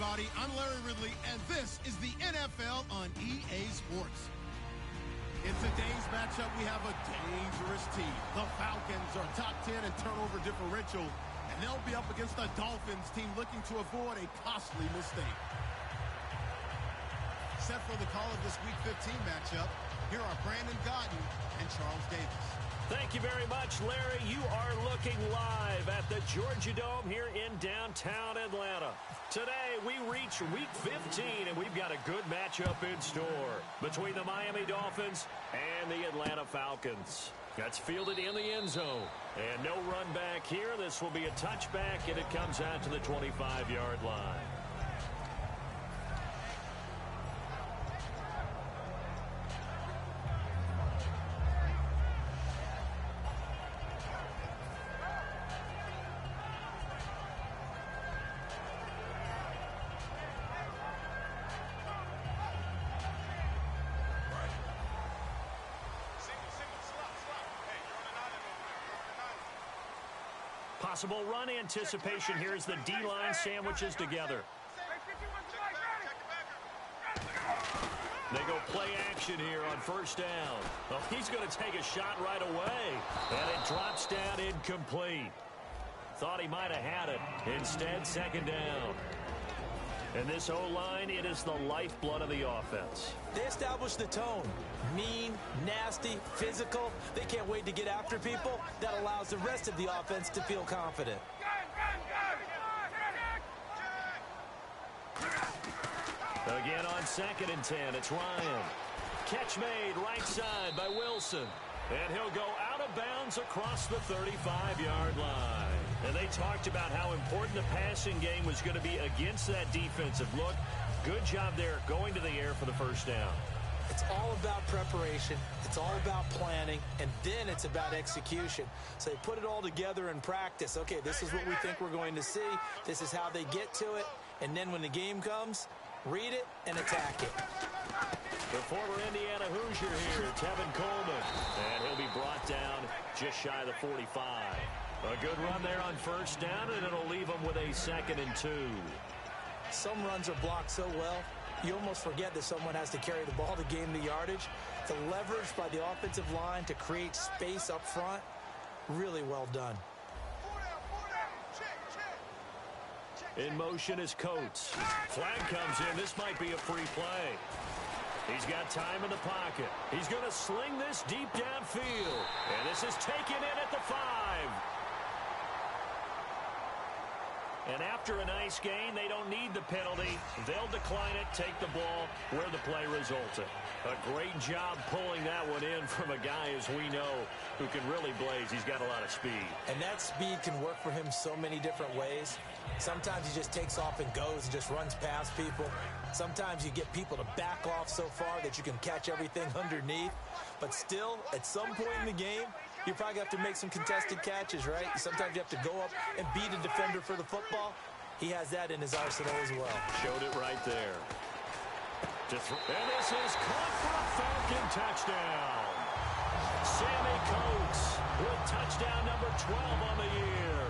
everybody. I'm Larry Ridley, and this is the NFL on EA Sports. In today's matchup, we have a dangerous team. The Falcons are top 10 in turnover differential, and they'll be up against the Dolphins team looking to avoid a costly mistake. Set for the call of this Week 15 matchup, here are Brandon Gaudin and Charles Davis. Thank you very much, Larry. You are looking live at the Georgia Dome here in downtown Atlanta. Today, we reach Week 15, and we've got a good matchup in store between the Miami Dolphins and the Atlanta Falcons. That's fielded in the end zone. And no run back here. This will be a touchback, and it comes out to the 25-yard line. Possible run anticipation here as the D-line sandwiches together. They go play action here on first down. Oh, he's going to take a shot right away. And it drops down incomplete. Thought he might have had it. Instead, second down. And this O-line, it is the lifeblood of the offense. They establish the tone. Mean, nasty, physical. They can't wait to get after people. That allows the rest of the offense to feel confident. Again on 2nd and 10, it's Ryan. Catch made right side by Wilson. And he'll go out of bounds across the 35-yard line. And they talked about how important the passing game was going to be against that defensive look. Good job there going to the air for the first down. It's all about preparation. It's all about planning. And then it's about execution. So they put it all together in practice. Okay, this is what we think we're going to see. This is how they get to it. And then when the game comes, read it and attack it. The former Indiana Hoosier here, Tevin Coleman. And he'll be brought down just shy of the 45. A good run there on first down, and it'll leave him with a 2nd and 2. Some runs are blocked so well, you almost forget that someone has to carry the ball to gain the yardage. The leverage by the offensive line to create space up front, really well done. In motion is Coates. Flag comes in. This might be a free play. He's got time in the pocket. He's going to sling this deep downfield. And this is taken in at the 5. And after a nice gain, they don't need the penalty. They'll decline it, take the ball where the play resulted. A great job pulling that one in from a guy, as we know, who can really blaze. He's got a lot of speed. And that speed can work for him so many different ways. Sometimes he just takes off and goes and just runs past people. Sometimes you get people to back off so far that you can catch everything underneath. But still, at some point in the game, you probably have to make some contested catches, right? Sometimes you have to go up and beat a defender for the football. He has that in his arsenal as well. Showed it right there. And this is caught for a Falcon touchdown. Sammy Coates with touchdown number 12 on the year.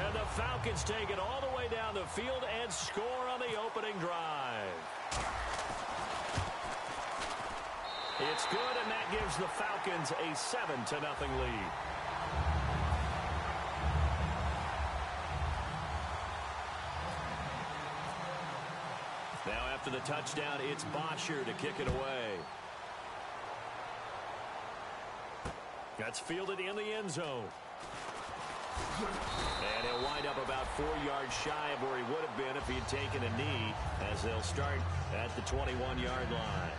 And the Falcons take it all the way down the field and score on the opening drive. It's good, and that gives the Falcons a 7-0 lead. Now after the touchdown, it's Bosher to kick it away. That's fielded in the end zone. And he'll wind up about 4 yards shy of where he would have been if he had taken a knee, as they'll start at the 21-yard line.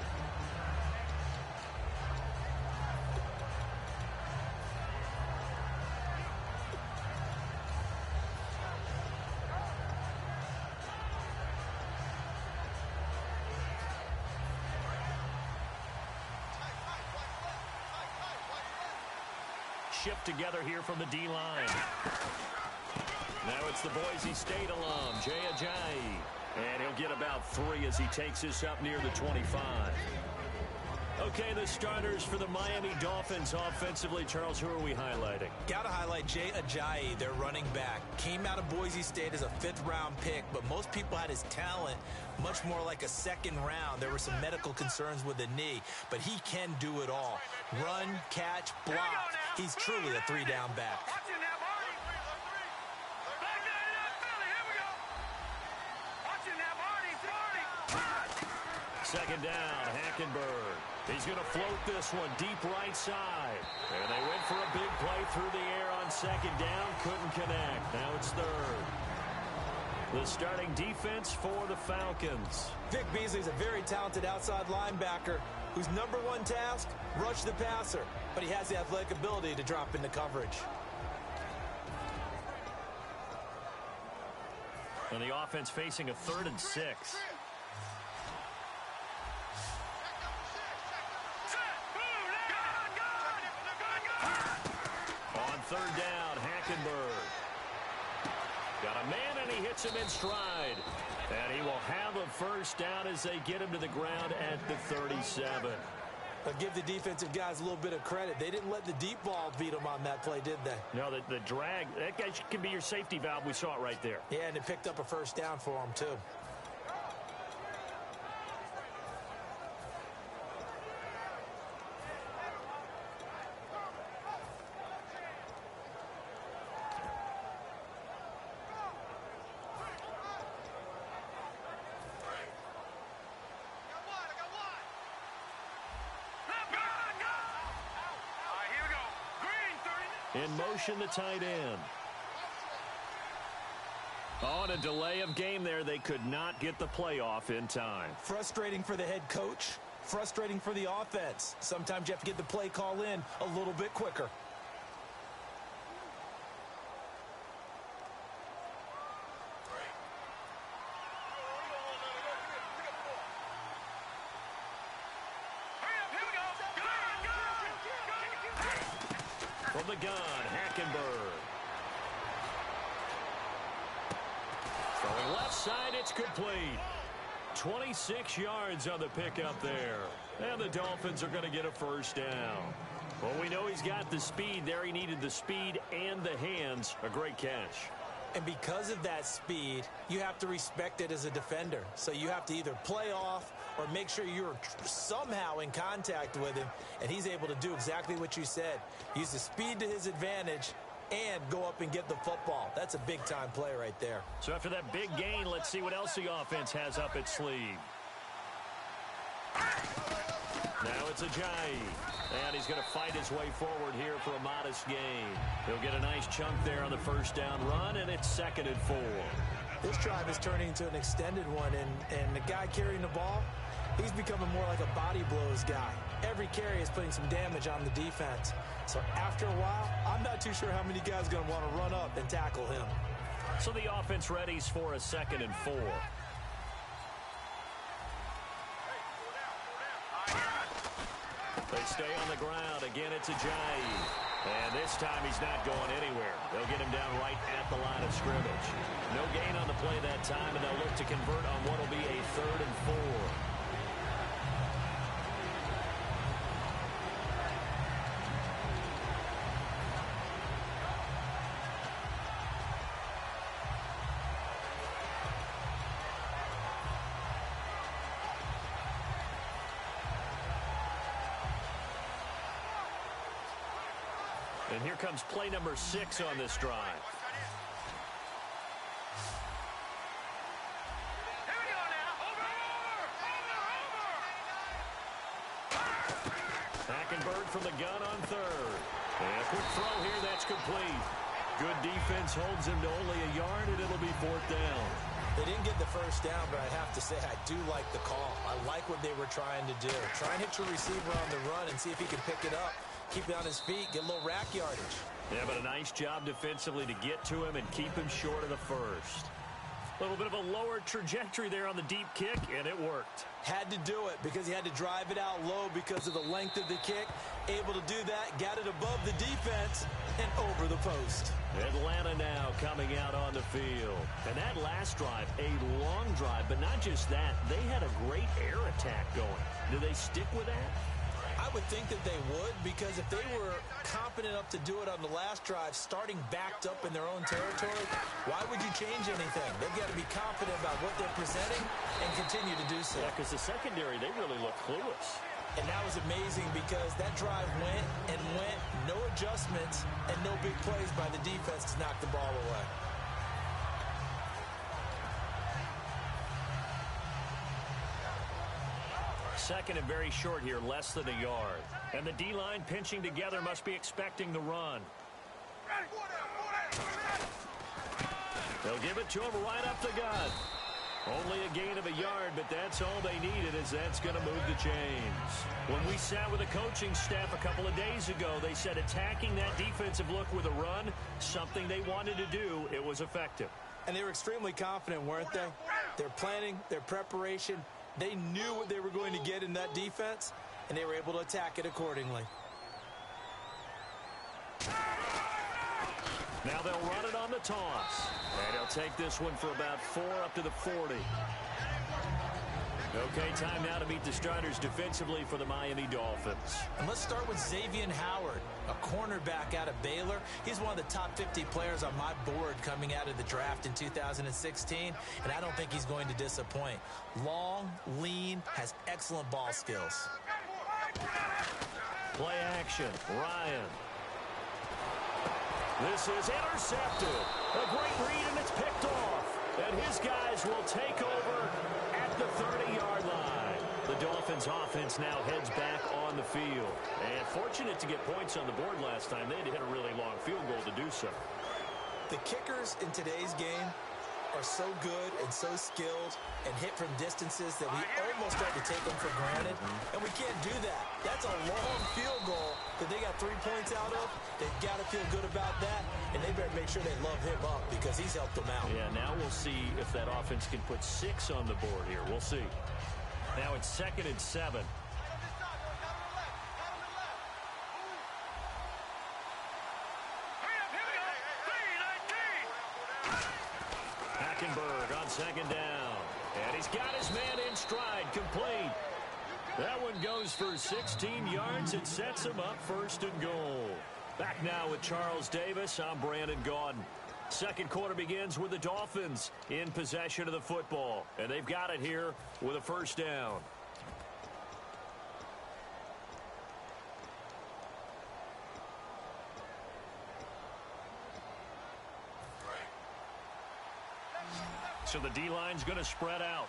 Shift together here from the D-line. Now it's the Boise State alum, Jay Ajayi. And he'll get about 3 as he takes this up near the 25. Okay, the starters for the Miami Dolphins offensively. Charles, who are we highlighting? Got to highlight Jay Ajayi, their running back. Came out of Boise State as a 5th-round pick, but most people had his talent much more like a 2nd round. There were some medical concerns with the knee, but he can do it all. Run, catch, block. He's truly a 3-down back. Second down, Hackenberg. He's going to float this one deep right side. And they went for a big play through the air on 2nd down. Couldn't connect. Now it's 3rd. The starting defense for the Falcons. Vic Beasley's a very talented outside linebacker whose #1 task, rush the passer. But he has the athletic ability to drop into coverage. And the offense facing a 3rd and 6. On 3rd down, Hackenberg. Got a man, and he hits him in stride. And he will have a 1st down as they get him to the ground at the 37. I'll give the defensive guys a little bit of credit. They didn't let the deep ball beat them on that play, did they? No, the drag, that guy can be your safety valve. We saw it right there. Yeah, and it picked up a 1st down for them, too. In motion, the tight end. On a delay of game there, they could not get the playoff in time. Frustrating for the head coach. Frustrating for the offense. Sometimes you have to get the play call in a little bit quicker. From the gun, Hackenberg. Throwing left side, it's complete. 26 yards on the pickup there. And the Dolphins are going to get a 1st down. Well, we know he's got the speed there. He needed the speed and the hands. A great catch. And because of that speed, you have to respect it as a defender. So you have to either play off or make sure you're somehow in contact with him, and he's able to do exactly what you said. Use the speed to his advantage and go up and get the football. That's a big-time play right there. So after that big gain, let's see what else the offense has up its sleeve. Now it's Ajayi. And he's going to fight his way forward here for a modest gain. He'll get a nice chunk there on the 1st down run, and it's 2nd and 4. This drive is turning into an extended one, and the guy carrying the ball, he's becoming more like a body blows guy. Every carry is putting some damage on the defense. So after a while, I'm not too sure how many guys are going to want to run up and tackle him. So the offense readies for a 2nd and 4. They stay on the ground. Again, it's Ajayi. And this time he's not going anywhere. They'll get him down right at the line of scrimmage. No gain on the play that time, and they'll look to convert on what will be a 3rd and 4. And here comes play number 6 on this drive. Hackenberg from the gun on 3rd. And a quick throw here, that's complete. Good defense holds him to only a yard, and it'll be 4th down. They didn't get the 1st down, but I have to say I do like the call. I like what they were trying to do. Try and hit your receiver on the run and see if he can pick it up. Keep it on his feet, get a little rack yardage. Yeah, but a nice job defensively to get to him and keep him short of the 1st. A little bit of a lower trajectory there on the deep kick, and it worked. Had to do it because he had to drive it out low because of the length of the kick. Able to do that, got it above the defense and over the post. Atlanta now coming out on the field. And that last drive, a long drive, but not just that. They had a great air attack going. Do they stick with that? would think that they would, because if they were confident enough to do it on the last drive, starting backed up in their own territory, why would you change anything? They've got to be confident about what they're presenting and continue to do so. Yeah, because the secondary, they really look clueless. And that was amazing because that drive went and went, no adjustments, and no big plays by the defense to knock the ball away. Second and very short here, less than a yard. And the D-line pinching together must be expecting the run. They'll give it to him right up the gut. Only a gain of a yard, but that's all they needed, as that's going to move the chains. When we sat with the coaching staff a couple of days ago, they said attacking that defensive look with a run, something they wanted to do, it was effective. And they were extremely confident, weren't they? Their planning, their preparation, they knew what they were going to get in that defense, and they were able to attack it accordingly. Now they'll run it on the toss. And he'll take this one for about 4 up to the 40. Okay, time now to meet the starters defensively for the Miami Dolphins. And let's start with Xavier Howard, a cornerback out of Baylor. He's one of the top 50 players on my board coming out of the draft in 2016, and I don't think he's going to disappoint. Long, lean, has excellent ball skills. Play action, Ryan. This is intercepted. A great read, and it's picked off. And his guys will take over at the 30-yard line. The Dolphins offense now heads back on the field. And fortunate to get points on the board last time. They had to hit a really long field goal to do so. The kickers in today's game are so good and so skilled and hit from distances that we almost start to take them for granted. And we can't do that. That's a long field goal that they got 3 points out of. They've got to feel good about that, and they better make sure they love him up because he's helped them out. Yeah, now we'll see if that offense can put 6 on the board here. We'll see. Now it's 2nd and 7. Hackenberg on 2nd down. And he's got his man in stride, complete. That one goes for 16 yards and sets him up 1st and goal. Back now with Charles Davis. I'm Brandon Gaudin. Second quarter begins with the Dolphins in possession of the football. And they've got it here with a 1st down. So the D-line's going to spread out.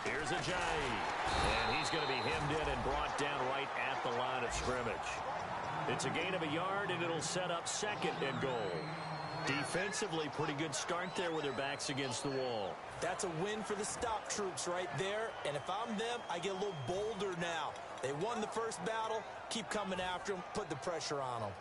Here's Ajayi. And he's going to be hemmed in and brought down right at the line of scrimmage. It's a gain of a yard, and it'll set up 2nd and goal. Defensively, pretty good start there with their backs against the wall. That's a win for the stop troops right there. And if I'm them, I get a little bolder now. They won the first battle. Keep coming after them. Put the pressure on them.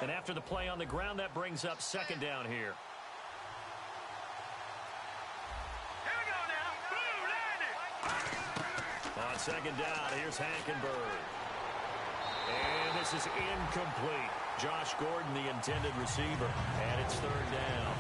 And after the play on the ground, that brings up 2nd down here. On 2nd down, here's Hackenberg. And this is incomplete. Josh Gordon, the intended receiver. And it's 3rd down.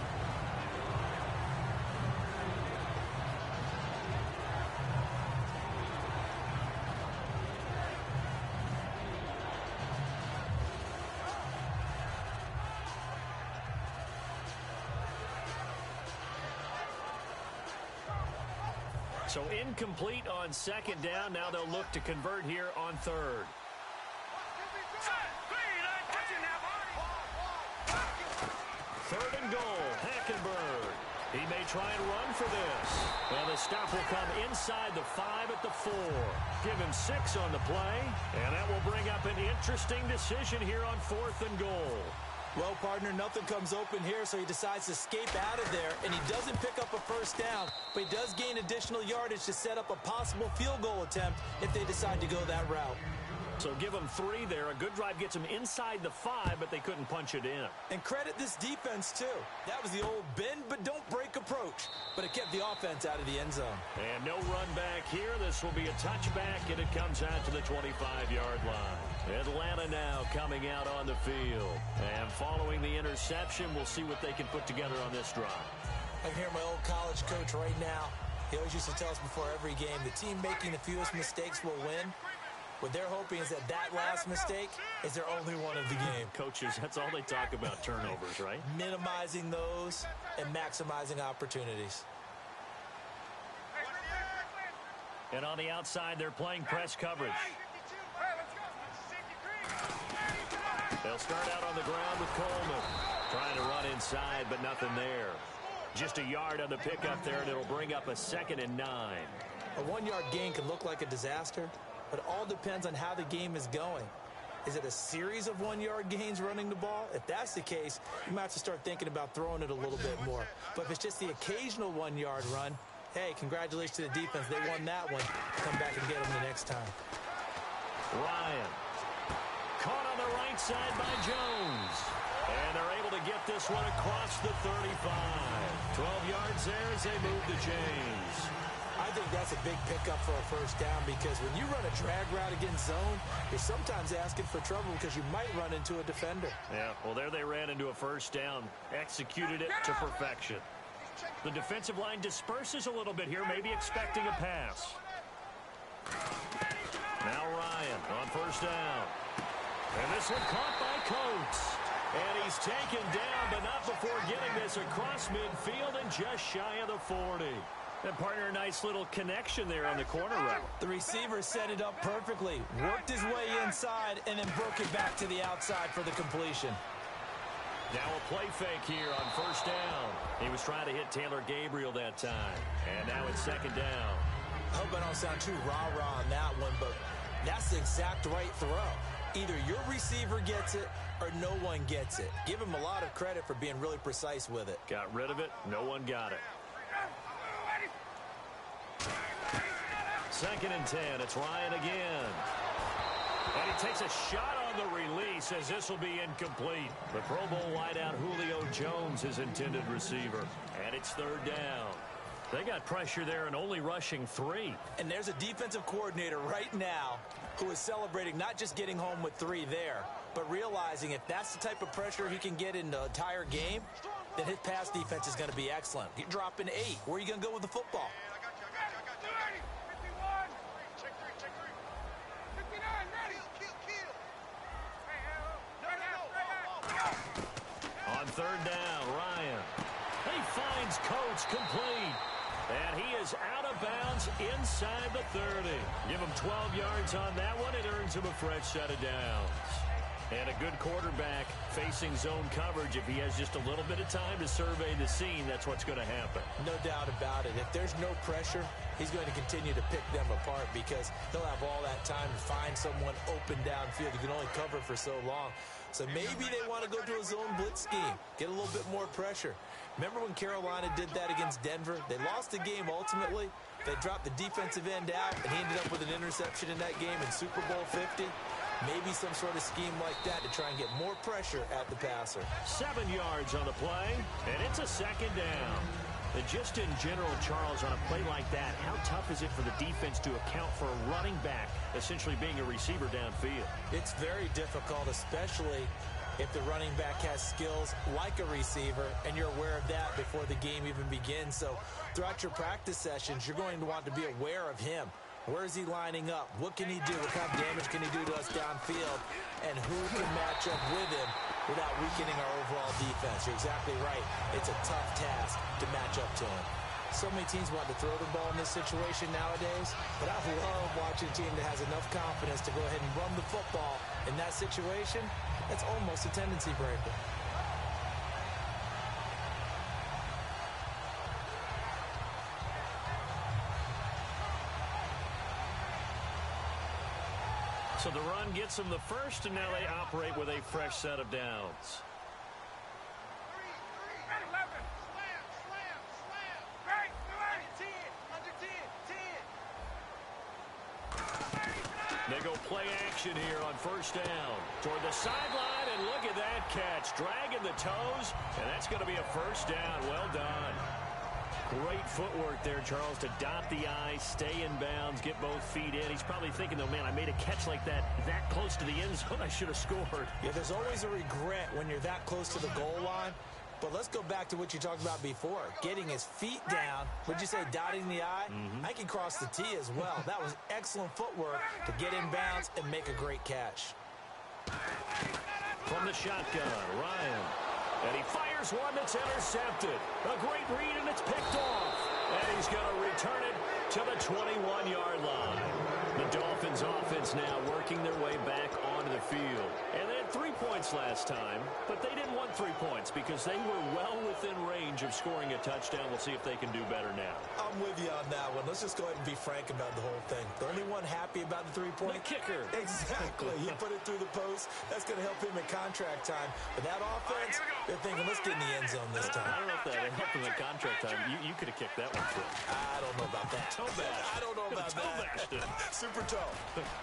So incomplete on 2nd down. Now they'll look to convert here on 3rd. 3rd and goal. Hackenberg. He may try and run for this. And the stop will come inside the 5 at the 4. Give him 6 on the play. And that will bring up an interesting decision here on 4th and goal. Well, partner, nothing comes open here, so he decides to escape out of there, and he doesn't pick up a 1st down, but he does gain additional yardage to set up a possible field goal attempt if they decide to go that route. So give them 3 there. A good drive gets them inside the 5, but they couldn't punch it in. And credit this defense, too. That was the old bend but don't break approach. But it kept the offense out of the end zone. And no run back here. This will be a touchback, and it comes out to the 25-yard line. Atlanta now coming out on the field. And following the interception, we'll see what they can put together on this drive. I can hear my old college coach right now. He always used to tell us before every game, the team making the fewest mistakes will win. What they're hoping is that last mistake is their only one of the game. Coaches, that's all they talk about, turnovers, right? Minimizing those and maximizing opportunities. And on the outside, they're playing press coverage. They'll start out on the ground with Coleman. Trying to run inside, but nothing there. Just a yard on the pickup there, and it'll bring up a 2nd and 9. A 1-yard gain can look like a disaster, but it all depends on how the game is going. Is it a series of 1-yard gains running the ball? If that's the case, you might have to start thinking about throwing it a little bit more. But if it's just the occasional 1-yard run, hey, congratulations to the defense. They won that one. Come back and get them the next time. Ryan. Caught on the right side by Jones. And they're able to get this one across the 35. 12 yards there as they move the chains. I think that's a big pickup for a first down because when you run a drag route against zone, you're sometimes asking for trouble because you might run into a defender. Yeah, well, there they ran into a first down. Executed it to perfection. The defensive line disperses a little bit here, maybe expecting a pass. Now Ryan on first down. And this one caught by Coates. And he's taken down, but not before getting this across midfield and just shy of the 40. And partner, a nice little connection there on the corner route. The receiver set it up perfectly, worked his way inside, and then broke it back to the outside for the completion. Now a play fake here on first down. He was trying to hit Taylor Gabriel that time. And now it's 2nd down. I hope I don't sound too rah-rah on that one, but that's the exact right throw. Either your receiver gets it or no one gets it. Give him a lot of credit for being really precise with it. Got rid of it. No one got it. 2nd and 10. It's Ryan again. And he takes a shot on the release as this will be incomplete. The Pro Bowl wideout Julio Jones, his intended receiver. And it's 3rd down. They got pressure there and only rushing 3. And there's a defensive coordinator right now who is celebrating not just getting home with 3 there, but realizing if that's the type of pressure he can get in the entire game, then his pass defense is going to be excellent. You're dropping 8. Where are you going to go with the football? On 3rd down, Ryan. He finds Coates complete. And he is out of bounds inside the 30. Give him 12 yards on that one. It earns him a fresh set of downs. And a good quarterback facing zone coverage. If he has just a little bit of time to survey the scene, that's what's going to happen. No doubt about it. If there's no pressure, he's going to continue to pick them apart because he'll have all that time to find someone open downfield. You can only cover for so long. So maybe they want to go to a zone blitz scheme, get a little bit more pressure. Remember when Carolina did that against Denver? They lost the game ultimately. They dropped the defensive end out, and he ended up with an interception in that game in Super Bowl 50. Maybe some sort of scheme like that to try and get more pressure at the passer. 7 yards on the play, and it's a 2nd down. And just in general, Charles, on a play like that, how tough is it for the defense to account for a running back essentially being a receiver downfield? It's very difficult, especially if the running back has skills like a receiver and you're aware of that before the game even begins. So throughout your practice sessions, you're going to want to be aware of him. Where is he lining up? What can he do? What kind of damage can he do to us downfield? And who can match up with him without weakening our overall defense? You're exactly right. It's a tough task to match up to him. So many teams want to throw the ball in this situation nowadays, but I love watching a team that has enough confidence to go ahead and run the football in that situation. That's almost a tendency breaker. So the run gets them the first, and now they operate with a fresh set of downs. They go play action here on first down. Toward the sideline, and look at that catch. Dragging the toes, and that's going to be a first down. Well done. Great footwork there, Charles, to dot the I, stay in bounds, get both feet in. He's probably thinking, though, man, I made a catch like that close to the end zone. I should have scored. Yeah, there's always a regret when you're that close to the goal line. But let's go back to what you talked about before. Getting his feet down. Would you say dotting the I? I can cross the T as well. That was excellent footwork to get in bounds and make a great catch. From the shotgun, Ryan. And he fires one that's intercepted. A great read, and it's picked off. And he's going to return it to the 21-yard line. The Dolphins offense now working their way back onto the field. And they had 3 points last time, but they didn't want 3 points because they were well within range of scoring a touchdown. We'll see if they can do better now. I'm with you on that one. Let's just go ahead and be frank about the whole thing. The only one happy about the 3-point? The kicker. Exactly. He put it through the post. That's going to help him in contract time. But that offense, they're thinking, let's get in the end zone this time. I don't know if that helped him in contract time. You could have kicked that one through. I don't know about that. Toe bash. I don't know about that. Super toe.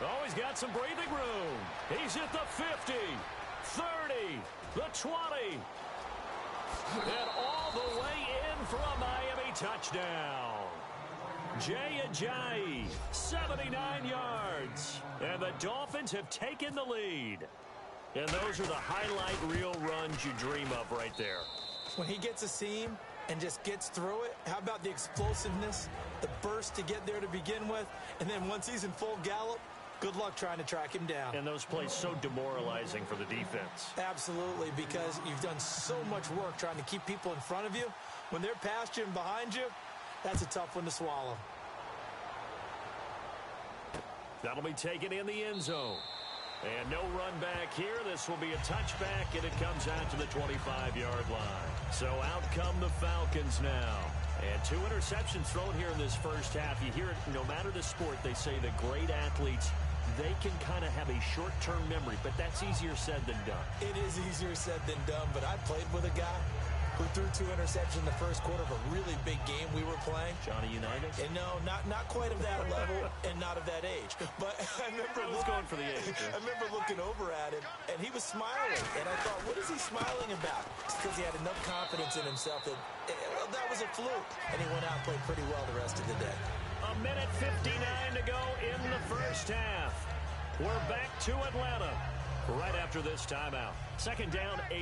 Oh, he's got some breathing room. He's at the 50, 30, the 20. And all the way in for a Miami touchdown. Jay Ajayi, 79 yards. And the Dolphins have taken the lead. And those are the highlight reel runs you dream of right there. When he gets a seam and just gets through it, how about the explosiveness, the burst to get there to begin with, and then once he's in full gallop, good luck trying to track him down. And those plays so demoralizing for the defense. Absolutely, because you've done so much work trying to keep people in front of you. When they're past you and behind you, that's a tough one to swallow. That'll be taken in the end zone. And no run back here. This will be a touchback, and it comes out to the 25-yard line. So out come the Falcons now. And 2 interceptions thrown here in this first half. You hear it, no matter the sport, they say the great athletes, they can kind of have a short-term memory, but that's easier said than done. It is easier said than done, but I played with a guy who threw 2 interceptions in the first quarter of a really big game we were playing. Johnny Unitas? And no, not quite of that level and not of that age. But I remember going for the age. I remember looking over at him, and he was smiling. And I thought, what is he smiling about? It's because he had enough confidence in himself that that was a fluke. And he went out and played pretty well the rest of the day. A minute 59 to go in the first half. We're back to Atlanta right after this timeout. Second down, 8.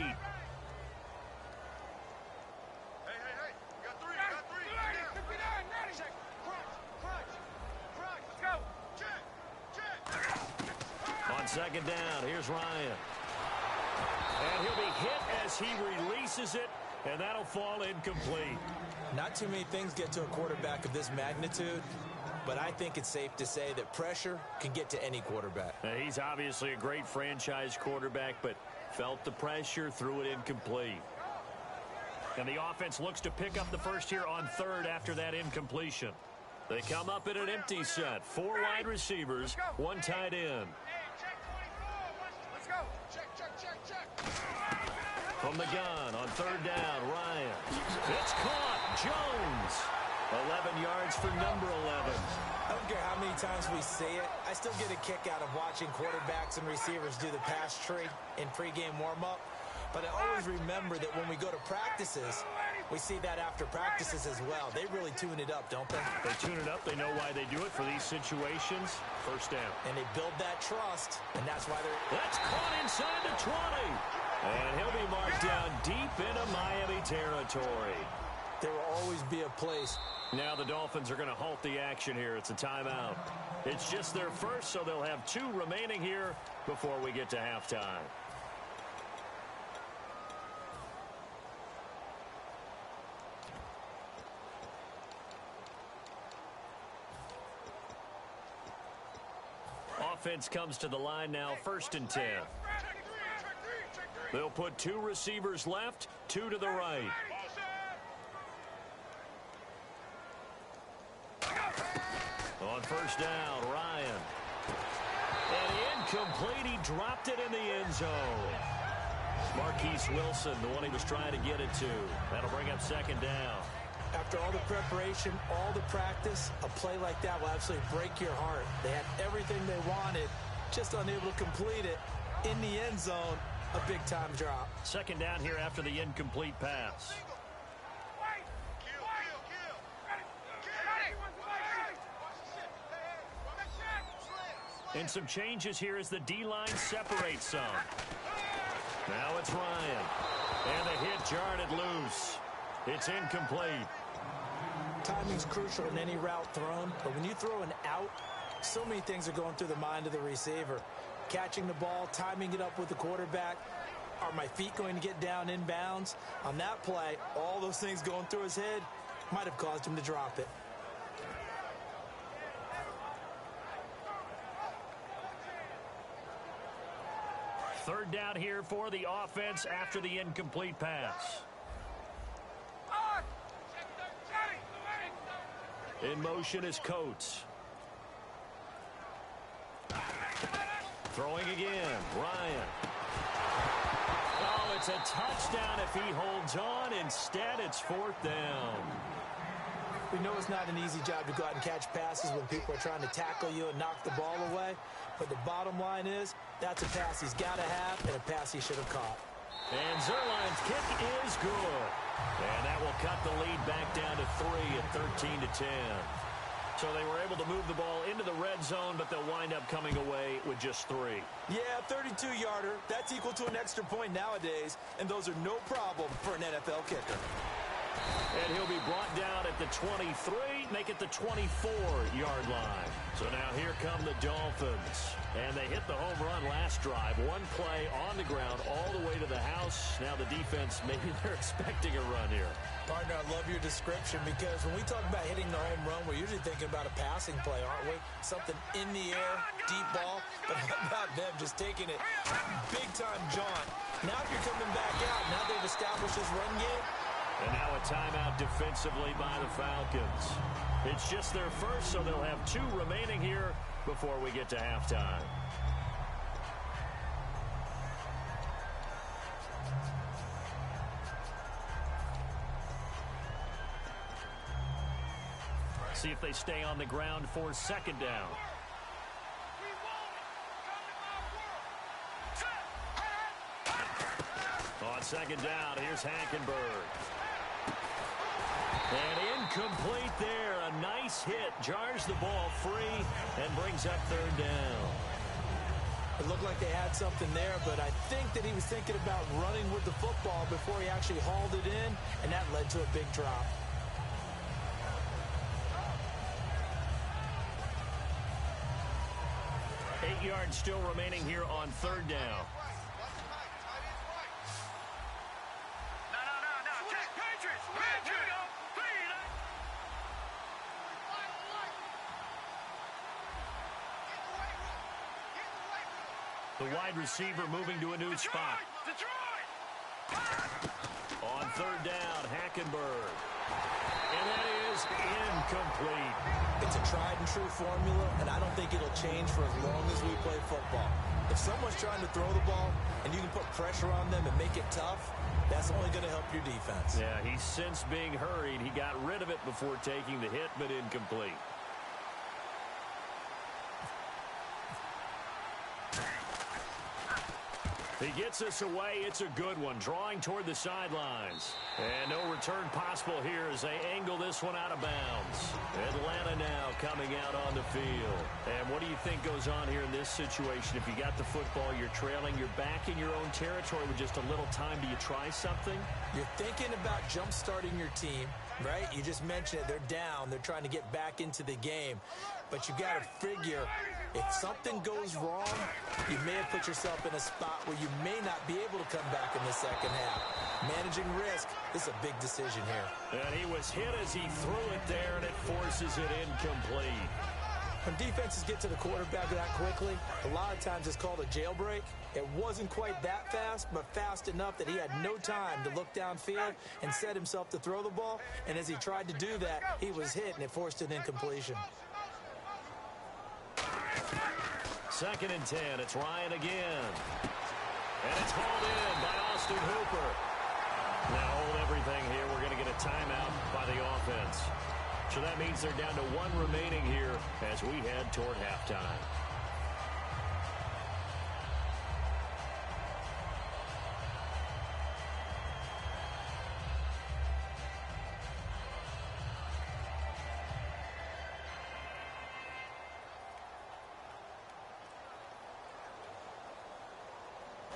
On second down, here's Ryan. And he'll be hit as he releases it, and that'll fall incomplete. Not too many things get to a quarterback of this magnitude, but I think it's safe to say that pressure can get to any quarterback. Now, he's obviously a great franchise quarterback, but felt the pressure, threw it incomplete. And the offense looks to pick up the first here on third after that incompletion. They come up in an empty set. 4 wide receivers, 1 tight end. Let's go. Check. From the gun on third down, Ryan. It's caught. Jones. 11 yards for number 11. I don't care how many times we say it. I still get a kick out of watching quarterbacks and receivers do the pass tree in pregame warm-up. But I always remember that when we go to practices, we see that after practices as well. They really tune it up, don't they? They tune it up. They know why they do it for these situations. First down. And they build that trust, and that's why they're... That's caught inside the 20. And he'll be marked down deep into Miami territory. There will always be a place. Now the Dolphins are going to halt the action here. It's a timeout. It's just their first, so they'll have 2 remaining here before we get to halftime. Offense comes to the line now, 1st and 10. They'll put 2 receivers left, 2 to the right. On first down, Ryan. And incomplete, he dropped it in the end zone. Marquise Wilson, the one he was trying to get it to. That'll bring up second down. After all the preparation, all the practice, a play like that will absolutely break your heart. They had everything they wanted, just unable to complete it. In the end zone, a big-time drop. Second down here after the incomplete pass. And some changes here as the D-line separates some. Now it's Ryan. And the hit jarred it loose. It's incomplete. Timing's crucial in any route thrown, but when you throw an out, so many things are going through the mind of the receiver. Catching the ball, timing it up with the quarterback. Are my feet going to get down in bounds? On that play, all those things going through his head might have caused him to drop it. Third down here for the offense after the incomplete pass. In motion is Coates. Throwing again, Ryan. Oh, it's a touchdown if he holds on. Instead, it's fourth down. We know it's not an easy job to go out and catch passes when people are trying to tackle you and knock the ball away. But the bottom line is, that's a pass he's got to have and a pass he should have caught. And Zerline's kick is good. And that will cut the lead back down to 3 at 13-10. So they were able to move the ball into the red zone, but they'll wind up coming away with just 3. Yeah, 32-yarder. That's equal to an extra point nowadays, and those are no problem for an NFL kicker. And he'll be brought down at the 23, make it the 24-yard line. So now here come the Dolphins. And they hit the home run last drive. One play on the ground all the way to the house. Now the defense, maybe they're expecting a run here. Partner, I love your description because when we talk about hitting the home run, we're usually thinking about a passing play, aren't we? Something in the air, deep ball. But how about them just taking it big-time jaunt? Now if you're coming back out, now they've established this run game. And now a timeout defensively by the Falcons. It's just their first, so they'll have 2 remaining here before we get to halftime. See if they stay on the ground for second down. On second down, here's Hackenberg. And incomplete there. A nice hit. Jars the ball free and brings up third down. It looked like they had something there, but I think that he was thinking about running with the football before he actually hauled it in, and that led to a big drop. Eight yards still remaining here on third down. The wide receiver moving to a new spot. On third down, Hackenberg. And that is incomplete. It's a tried-and-true formula, and I don't think it'll change for as long as we play football. If someone's trying to throw the ball and you can put pressure on them and make it tough, that's only going to help your defense. Yeah, he's since being hurried. He got rid of it before taking the hit, but incomplete. He gets us away. It's a good one. Drawing toward the sidelines. And no return possible here as they angle this one out of bounds. Atlanta now coming out on the field. And what do you think goes on here in this situation? If you got the football, you're trailing, you're back in your own territory with just a little time. Do you try something? You're thinking about jump-starting your team, right? You just mentioned it. They're down. They're trying to get back into the game. But you got to figure, if something goes wrong, you may have put yourself in a spot where you may not be able to come back in the second half. Managing risk is a big decision here. And he was hit as he threw it there, and it forces it incomplete. When defenses get to the quarterback that quickly, a lot of times it's called a jailbreak. It wasn't quite that fast, but fast enough that he had no time to look downfield and set himself to throw the ball. And as he tried to do that, he was hit, and it forced an incompletion. Second and 10. It's Ryan again. And it's hauled in by Austin Hooper. Now hold everything here. We're going to get a timeout by the offense. So that means they're down to 1 remaining here as we head toward halftime.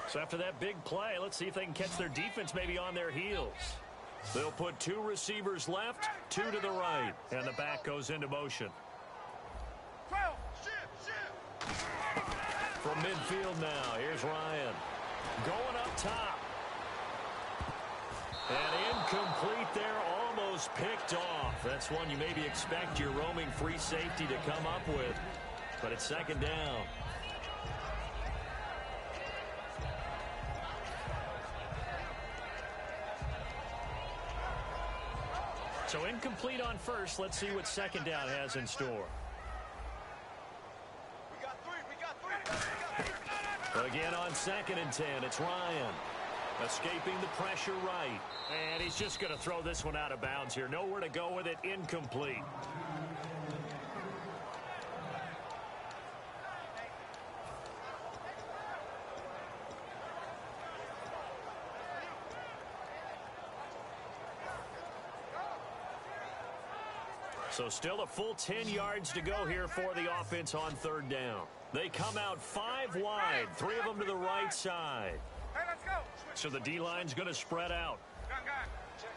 So after that big play, let's see if they can catch their defense maybe on their heels. They'll put 2 receivers left, 2 to the right, and the back goes into motion. From midfield now, here's Ryan. Going up top. And incomplete there, almost picked off. That's one you maybe expect your roaming free safety to come up with, but it's second down. So incomplete on first. Let's see what second down has in store. We got three. Again on 2nd and 10, it's Ryan. Escaping the pressure right. And he's just going to throw this one out of bounds here. Nowhere to go with it. Incomplete. So still a full 10 yards to go here for the offense on 3rd down. They come out 5 wide, 3 of them to the right side. Hey, let's go. So the D-line's going to spread out. Gun.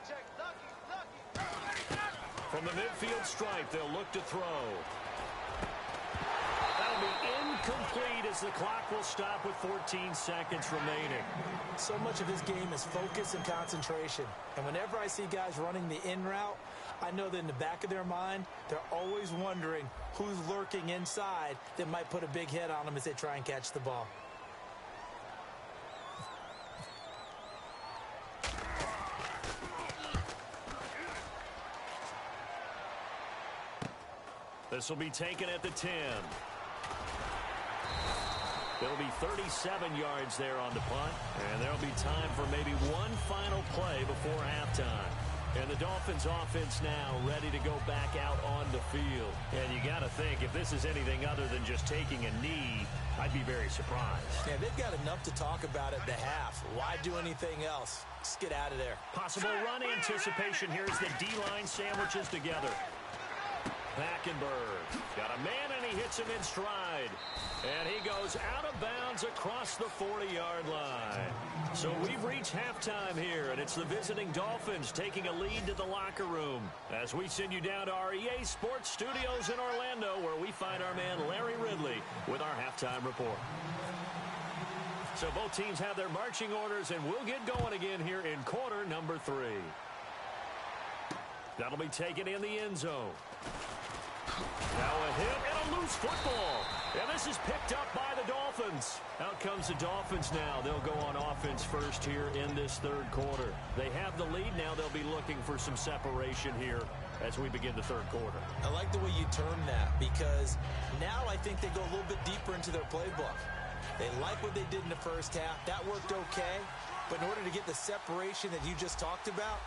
Check. Lucky. From the midfield stripe, they'll look to throw. That'll be incomplete as the clock will stop with 14 seconds remaining. So much of this game is focus and concentration. And whenever I see guys running the in route, I know that in the back of their mind, they're always wondering who's lurking inside that might put a big hit on them as they try and catch the ball. This will be taken at the 10. It'll be 37 yards there on the punt, and there'll be time for maybe one final play before halftime. And the Dolphins offense now ready to go back out on the field. And you got to think, if this is anything other than just taking a knee, I'd be very surprised. Yeah, they've got enough to talk about at the half. Why do anything else? Just get out of there. Possible run anticipation. Here's the D-line sandwiches together. Hackenberg got a man, and he hits him in stride. And he goes out of bounds across the 40-yard line. So we've reached halftime here, and it's the visiting Dolphins taking a lead to the locker room as we send you down to our EA Sports Studios in Orlando, where we find our man Larry Ridley with our halftime report. So both teams have their marching orders, and we'll get going again here in quarter number 3. That'll be taken in the end zone. Now a hit and a loose football. And this is picked up by the Dolphins. Out comes the Dolphins now. They'll go on offense first here in this 3rd quarter. They have the lead now. They'll be looking for some separation here as we begin the 3rd quarter. I like the way you term that, because now I think they go a little bit deeper into their playbook. They like what they did in the first half. That worked okay. But in order to get the separation that you just talked about,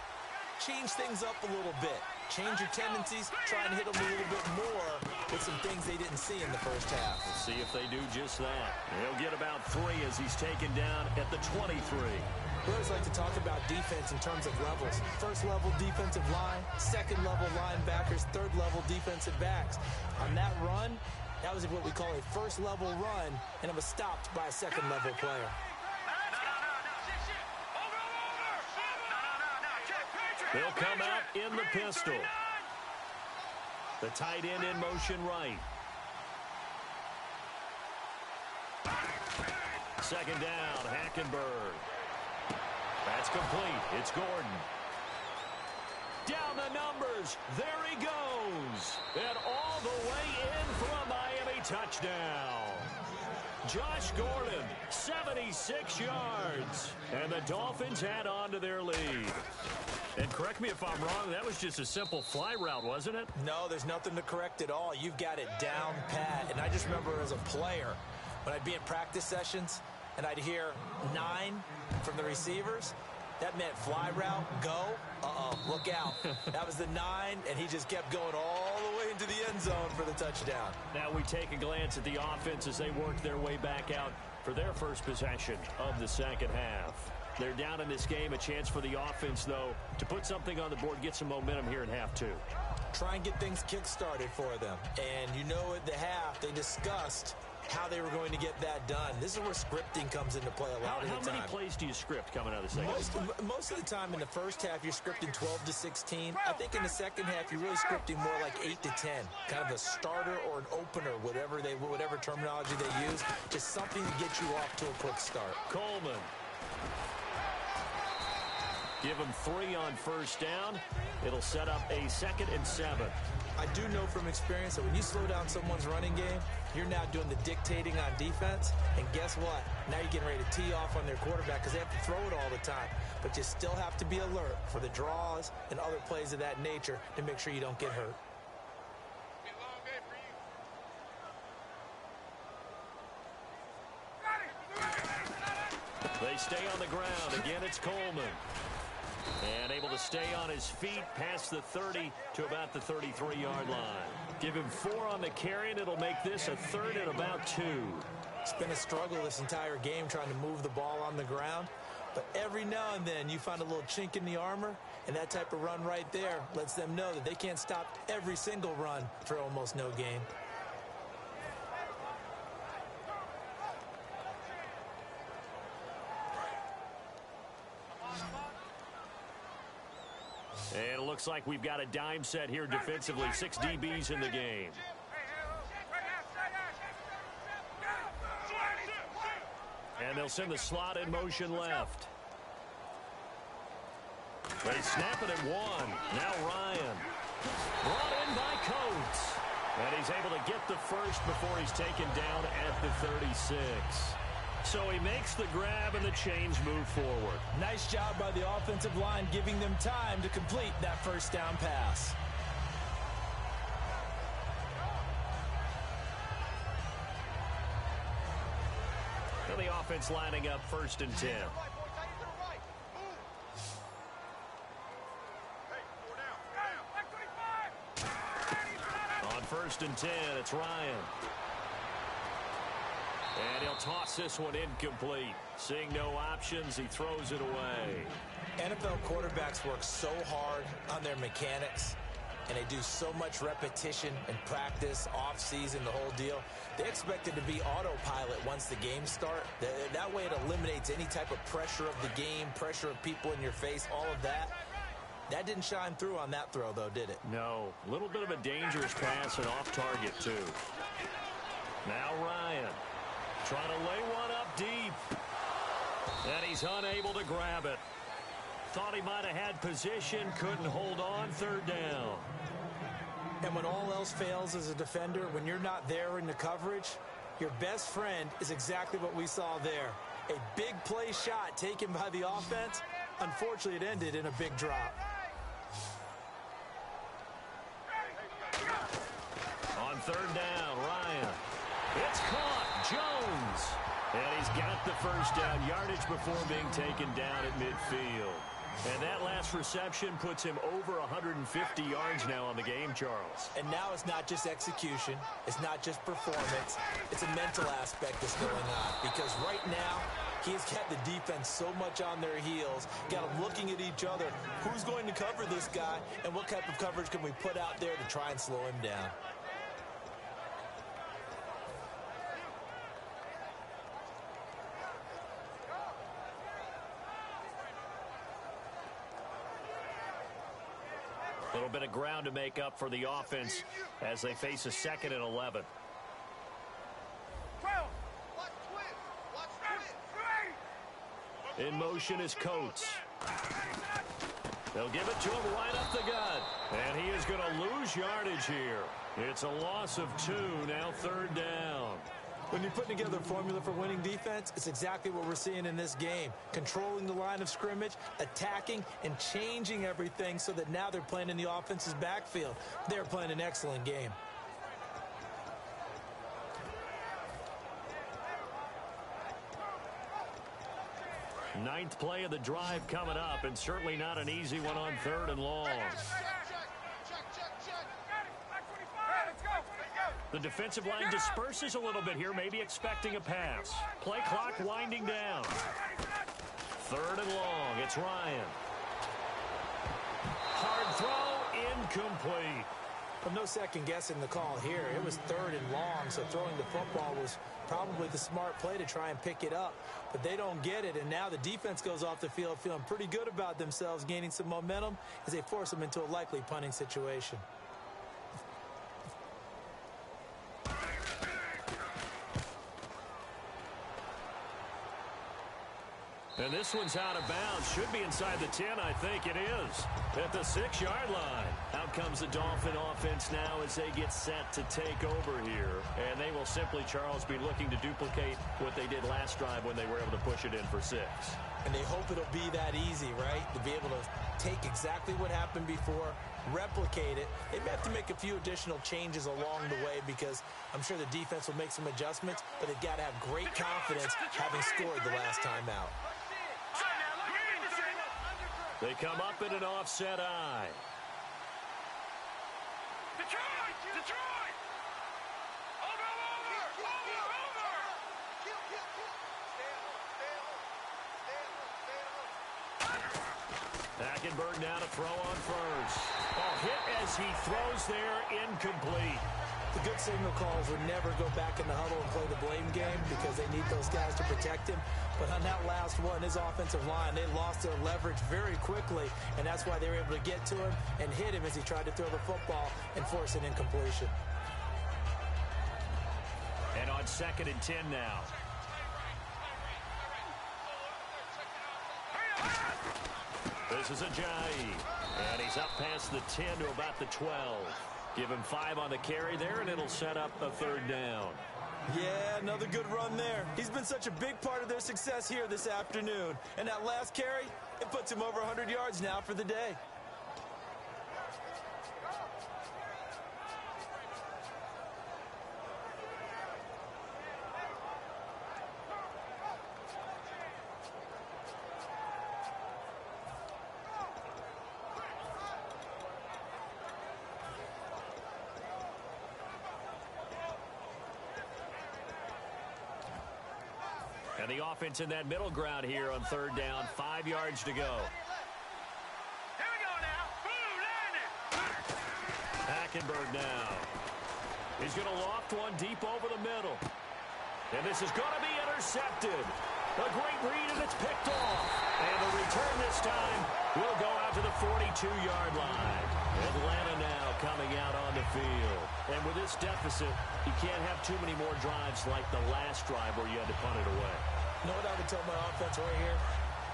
change things up a little bit. Change your tendencies, try and hit them a little bit more with some things they didn't see in the first half. Let's see if they do just that. He'll get about 3 as he's taken down at the 23. We always like to talk about defense in terms of levels. 1st level defensive line, 2nd level linebackers, 3rd level defensive backs. On that run, that was what we call a 1st level run, and it was stopped by a 2nd level player. They'll come out in the pistol. The tight end in motion right. 2nd down, Hackenberg. That's complete. It's Gordon. Down the numbers. There he goes. And all the way in for a Miami touchdown. Josh Gordon, 76 yards. And the Dolphins add on to their lead. And correct me if I'm wrong, that was just a simple fly route, wasn't it? No, there's nothing to correct at all. You've got it down pat. And I just remember as a player, when I'd be in practice sessions and I'd hear 9 from the receivers, That meant fly route, go. Look out. That was the 9, and he just kept going all the way into the end zone for the touchdown. Now we take a glance at the offense as they work their way back out for their first possession of the second half. They're down in this game. A chance for the offense, though, to put something on the board, get some momentum here in half 2. Try and get things kick-started for them. And you know at the half, they discussed how they were going to get that done. This is where scripting comes into play a lot of the time. How many plays do you script coming out of the second? Most of the time in the first half, you're scripting 12 to 16. I think in the second half, you're really scripting more like 8 to 10. Kind of a starter or an opener, whatever terminology they use. Just something to get you off to a quick start. Coleman. Give him 3 on first down. It'll set up a 2nd and 7. I do know from experience that when you slow down someone's running game, you're now doing the dictating on defense. And guess what? Now you're getting ready to tee off on their quarterback because they have to throw it all the time. But you still have to be alert for the draws and other plays of that nature to make sure you don't get hurt. They stay on the ground. Again, it's Coleman. And able to stay on his feet past the 30 to about the 33-yard line. Give him 4 on the carry, and it'll make this a 3rd and about 2. It's been a struggle this entire game trying to move the ball on the ground. But every now and then you find a little chink in the armor, and that type of run right there lets them know that they can't stop every single run for almost no gain. And it looks like we've got a dime set here defensively. 6 DBs in the game. And they'll send the slot in motion left. They snap it at 1. Now Ryan. Brought in by Coates. And he's able to get the first before he's taken down at the 36. So he makes the grab and the chains move forward. Nice job by the offensive line giving them time to complete that first down pass. And the offense lining up 1st and 10. On 1st and 10, it's Ryan. And he'll toss this one incomplete. Seeing no options, he throws it away. NFL quarterbacks work so hard on their mechanics, and they do so much repetition and practice, off-season, the whole deal. They expect it to be autopilot once the games start. That way it eliminates any type of pressure of the game, pressure of people in your face, all of that. That didn't shine through on that throw, though, did it? No. A little bit of a dangerous pass and off target, too. Now Ryan. Trying to lay one up deep. And he's unable to grab it. Thought he might have had position, couldn't hold on. 3rd down. And when all else fails as a defender, when you're not there in the coverage, your best friend is exactly what we saw there. A big play shot taken by the offense. Unfortunately, it ended in a big drop. On 3rd down, Ryan. It's caught. Jones. And he's got the first down yardage before being taken down at midfield. And that last reception puts him over 150 yards now on the game, Charles. And now it's not just execution. It's not just performance. It's a mental aspect that's going on. Because right now, he's got the defense so much on their heels. Got them looking at each other. Who's going to cover this guy? And what type of coverage can we put out there to try and slow him down? A little bit of ground to make up for the offense as they face a 2nd and 11. In motion is Coates. They'll give it to him right up the gut. And he is going to lose yardage here. It's a loss of 2, now 3rd down. When you're putting together a formula for winning defense, it's exactly what we're seeing in this game. Controlling the line of scrimmage, attacking, and changing everything so that now they're playing in the offense's backfield. They're playing an excellent game. Ninth play of the drive coming up, and certainly not an easy one on 3rd and long. The defensive line disperses a little bit here, maybe expecting a pass. Play clock winding down. 3rd and long. It's Ryan. Hard throw, incomplete. Well, no second guessing the call here. It was 3rd and long, so throwing the football was probably the smart play to try and pick it up. But they don't get it, and now the defense goes off the field feeling pretty good about themselves, gaining some momentum as they force them into a likely punting situation. And this one's out of bounds. Should be inside the 10, I think it is. At the 6-yard line. Out comes the Dolphin offense now as they get set to take over here. And they will simply, Charles, be looking to duplicate what they did last drive when they were able to push it in for 6. And they hope it'll be that easy, right? To be able to take exactly what happened before, replicate it. They may have to make a few additional changes along the way because I'm sure the defense will make some adjustments, but they've got to have great confidence having scored the last time out. They come up in an offset eye. Detroit! Detroit! Over! Hackenberg now to throw on first. Oh, hit as he throws there, incomplete. The good signal calls would never go back in the huddle and play the blame game because they need those guys to protect him. But on that last one, his offensive line, they lost their leverage very quickly, and that's why they were able to get to him and hit him as he tried to throw the football and force an incompletion. And on 2nd and 10 now. This is Ajayi, and he's up past the 10 to about the 12. Give him 5 on the carry there, and it'll set up a 3rd down. Yeah, another good run there. He's been such a big part of their success here this afternoon. And that last carry, it puts him over 100 yards now for the day. And the offense in that middle ground here on 3rd down, 5 yards to go. Here we go now. Boom, landed. Hackenberg now. He's going to loft one deep over the middle. And this is going to be intercepted. A great read, and it's picked off. And the return this time will go out to the 42-yard line. Atlanta now coming out on the field. And with this deficit, you can't have too many more drives like the last drive where you had to punt it away. You know what I would tell my offense right here?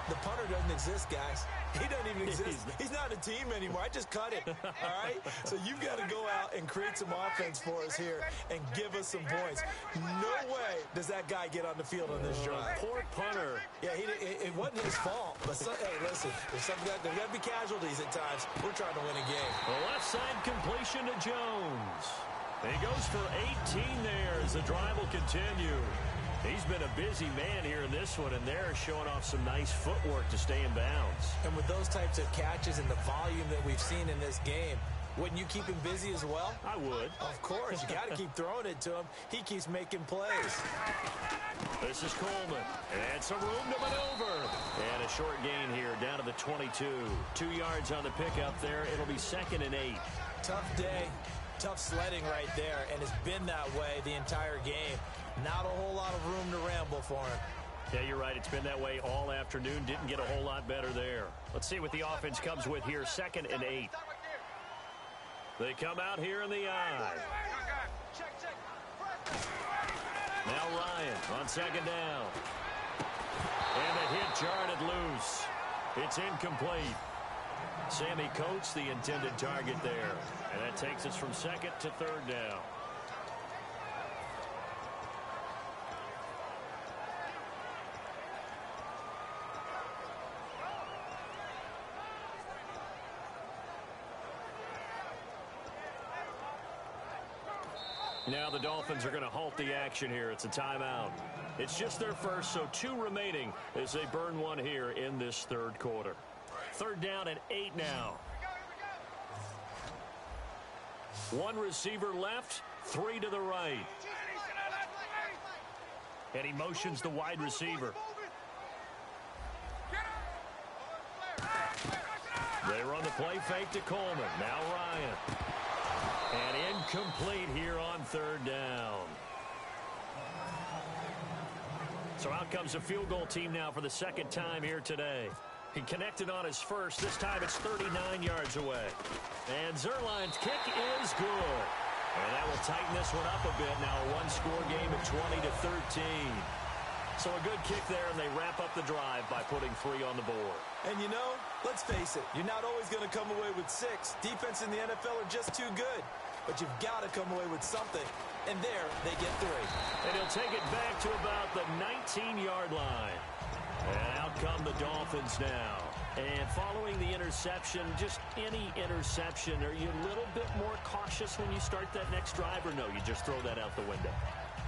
The punter doesn't exist, guys. He doesn't even exist. He's not a team anymore. I just cut it, all right? So you've got to go out and create some offense for us here and give us some points. No way does that guy get on the field on this drive. Poor punter. Yeah, it wasn't his fault. But, hey, listen, there's got to be casualties at times. We're trying to win a game. The left side completion to Jones. He goes for 18 there as the drive will continue. He's been a busy man here in this one, and they're showing off some nice footwork to stay in bounds. And with those types of catches and the volume that we've seen in this game, wouldn't you keep him busy as well? I would. Of course. You got to keep throwing it to him. He keeps making plays. This is Coleman. And some room to maneuver. And a short gain here down to the 22. 2 yards on the pickup there. It'll be 2nd and 8. Tough day. Tough sledding right there, and it's been that way the entire game. Not a whole lot of room to ramble for him. Yeah, you're right. It's been that way all afternoon. Didn't get a whole lot better there. Let's see what the offense comes with here. 2nd and 8. They come out here in the eye. Now Ryan on 2nd down. And the hit jarred it loose. It's incomplete. Sammy Coates, the intended target there. And that takes us from 2nd to 3rd down. Now the Dolphins are going to halt the action here. It's a timeout. It's just their first, so 2 remaining as they burn one here in this third quarter. 3rd down and 8 now. 1 receiver left, 3 to the right. And he motions the wide receiver. They run the play fake to Coleman. Now Ryan. And incomplete here on 3rd down. So out comes a field goal team now for the 2nd time here today. He connected on his first. This time it's 39 yards away. And Zerline's kick is good. And that will tighten this one up a bit. Now a 1-score game at 20-13. So a good kick there, and they wrap up the drive by putting 3 on the board. And you know, let's face it, you're not always going to come away with 6. Defense in the NFL are just too good. But you've got to come away with something. And there, they get 3. And he'll take it back to about the 19-yard line. And out come the Dolphins now. And following the interception, just any interception, are you a little bit more cautious when you start that next drive, or no, you just throw that out the window?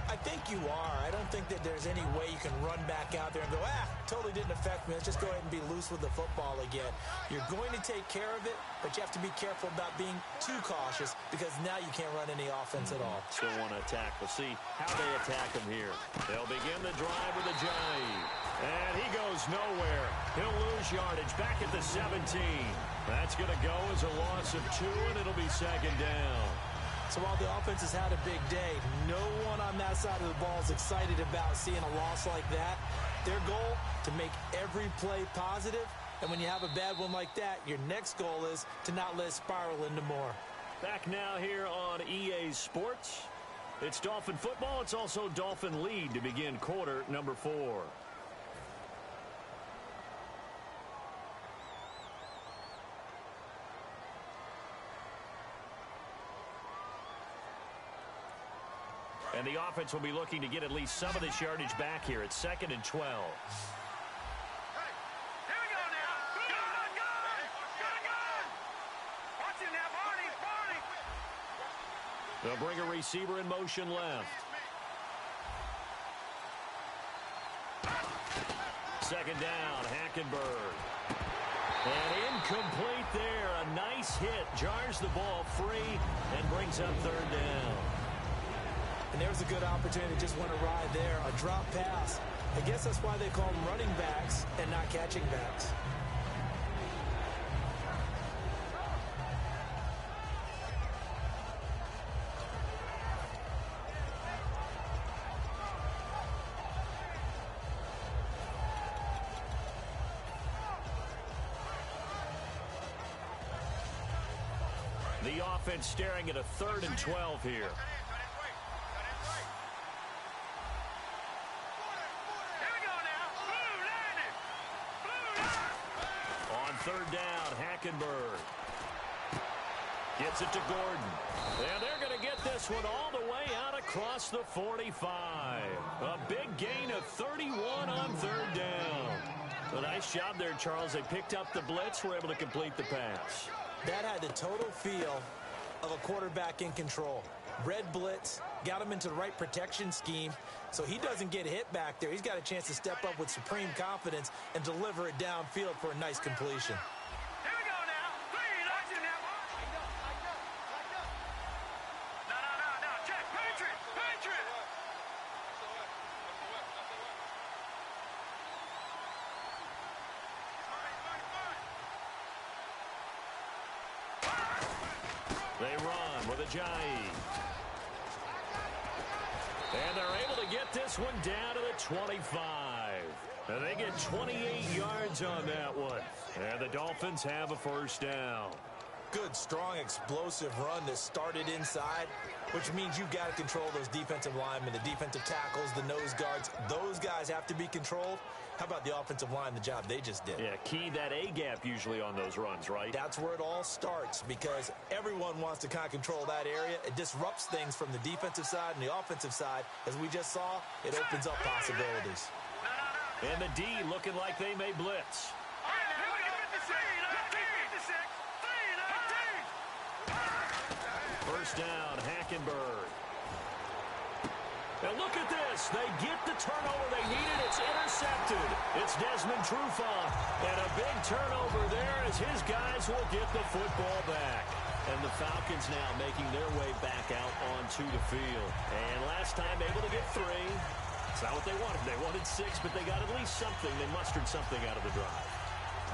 I think you are. I don't think that there's any way you can run back out there and go, totally didn't affect me. Let's just go ahead and be loose with the football again. You're going to take care of it, but you have to be careful about being too cautious because now you can't run any offense at all. Still want to attack. We'll see how they attack him here. They'll begin the drive with a jive. And he goes nowhere. He'll lose yardage back at the 17. That's going to go as a loss of 2, and it'll be 2nd down. So while the offense has had a big day, no one on that side of the ball is excited about seeing a loss like that. Their goal, to make every play positive. And when you have a bad one like that, your next goal is to not let it spiral into more. Back now here on EA Sports. It's Dolphin football. It's also Dolphin lead to begin quarter number 4. And the offense will be looking to get at least some of this yardage back here. It's 2nd and 12. Hey, here we go now. Good. Watch it now, Barney. They'll bring a receiver in motion left. 2nd down, Hackenberg. And incomplete there. A nice hit. Jars the ball free and brings up 3rd down. And there's a good opportunity. Just went a ride there. A drop pass. I guess that's why they call them running backs and not catching backs. The offense staring at a 3rd and 12 here. On 3rd down, Hackenberg gets it to Gordon. And they're going to get this one all the way out across the 45. A big gain of 31 on 3rd down. A nice job there, Charles. They picked up the blitz, were able to complete the pass. That had the total feel of a quarterback in control. Red blitz, got him into the right protection scheme, so he doesn't get hit back there. He's got a chance to step up with supreme confidence and deliver it downfield for a nice completion. Here we go now. Watch it now. No. Check. Patriot. They run with Ajayi. And they're able to get this one down to the 25. And they get 28 yards on that one. And the Dolphins have a 1st down. Good, strong, explosive run that started inside, which means you've got to control those defensive linemen, the defensive tackles, the nose guards. Those guys have to be controlled. How about the offensive line, the job they just did? Yeah, key that A-gap usually on those runs, right? That's where it all starts because everyone wants to kind of control that area. It disrupts things from the defensive side and the offensive side. As we just saw, it opens up possibilities. And the D looking like they may blitz. First down, Hackenberg. And look at this. They get the turnover they needed. It's intercepted. It's Desmond Trufant. And a big turnover there as his guys will get the football back. And the Falcons now making their way back out onto the field. And last time able to get 3. It's not what they wanted. They wanted 6, but they got at least something. They mustered something out of the drive.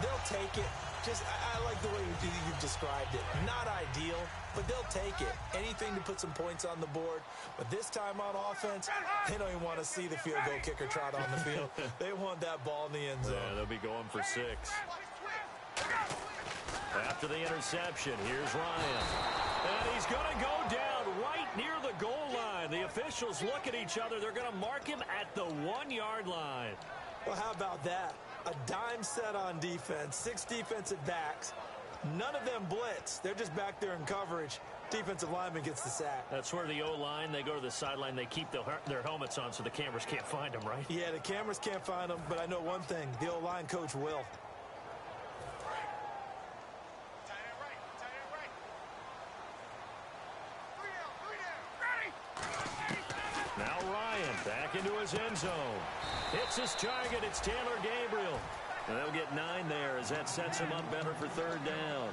They'll take it. I like the way you've described it. Not ideal, but they'll take it. Anything to put some points on the board. But this time on offense, they don't even want to see the field goal kicker trot on the field. They want that ball in the end zone. Yeah, they'll be going for 6. After the interception, here's Ryan. And he's going to go down right near the goal line. The officials look at each other. They're going to mark him at the 1-yard line. Well, how about that? A dime set on defense, 6 defensive backs. None of them blitz. They're just back there in coverage. Defensive lineman gets the sack. That's where the O-line, they go to the sideline, they keep their helmets on so the cameras can't find them, right? Yeah, the cameras can't find them, but I know one thing. The O-line coach will. Now Ryan back into his end zone. Hits his target. It's Taylor Gabriel. And they'll get 9 there as that sets him up better for 3rd down.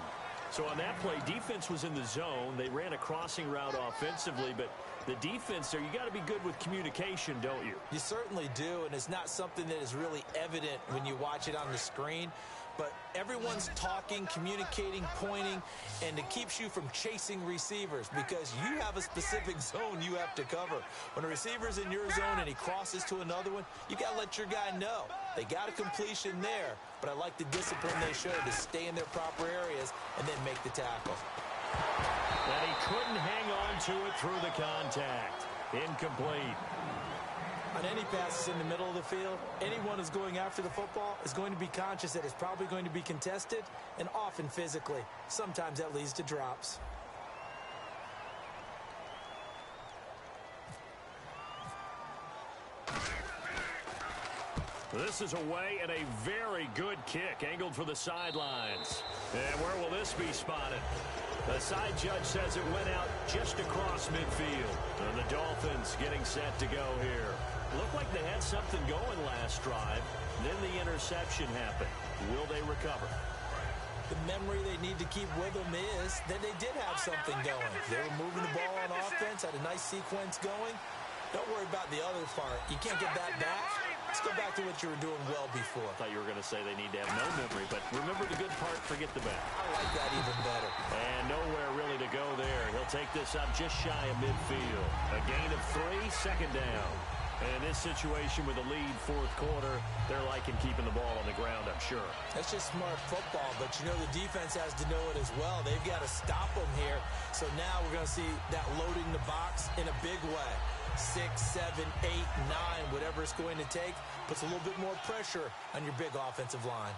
So on that play, defense was in the zone. They ran a crossing route offensively, but the defense there, you got to be good with communication, don't you? You certainly do, and it's not something that is really evident when you watch it on the screen. But everyone's talking, communicating, pointing, and it keeps you from chasing receivers because you have a specific zone you have to cover. When a receiver's in your zone and he crosses to another one, you got to let your guy know. They got a completion there, but I like the discipline they showed to stay in their proper areas and then make the tackle. And he couldn't hang on to it through the contact. Incomplete. On any passes in the middle of the field, anyone who's going after the football is going to be conscious that it's probably going to be contested and often physically. Sometimes that leads to drops. This is away and a very good kick angled for the sidelines. And where will this be spotted? The side judge says it went out just across midfield. And the Dolphins getting set to go here. Looked like they had something going last drive. Then the interception happened. Will they recover? The memory they need to keep with them is that they did have something going. They were moving the ball on offense, had a nice sequence going. Don't worry about the other part. You can't get that back. Let's go back to what you were doing well before. I thought you were going to say they need to have no memory, but remember the good part, forget the bad. I like that even better. And nowhere really to go there. He'll take this up just shy of midfield. A gain of 3, 2nd down. And in this situation with a lead 4th quarter, they're liking keeping the ball on the ground, I'm sure. That's just smart football, but you know the defense has to know it as well. They've got to stop them here. So now we're going to see that loading the box in a big way. 6, 7, 8, 9, whatever it's going to take, puts a little bit more pressure on your big offensive line.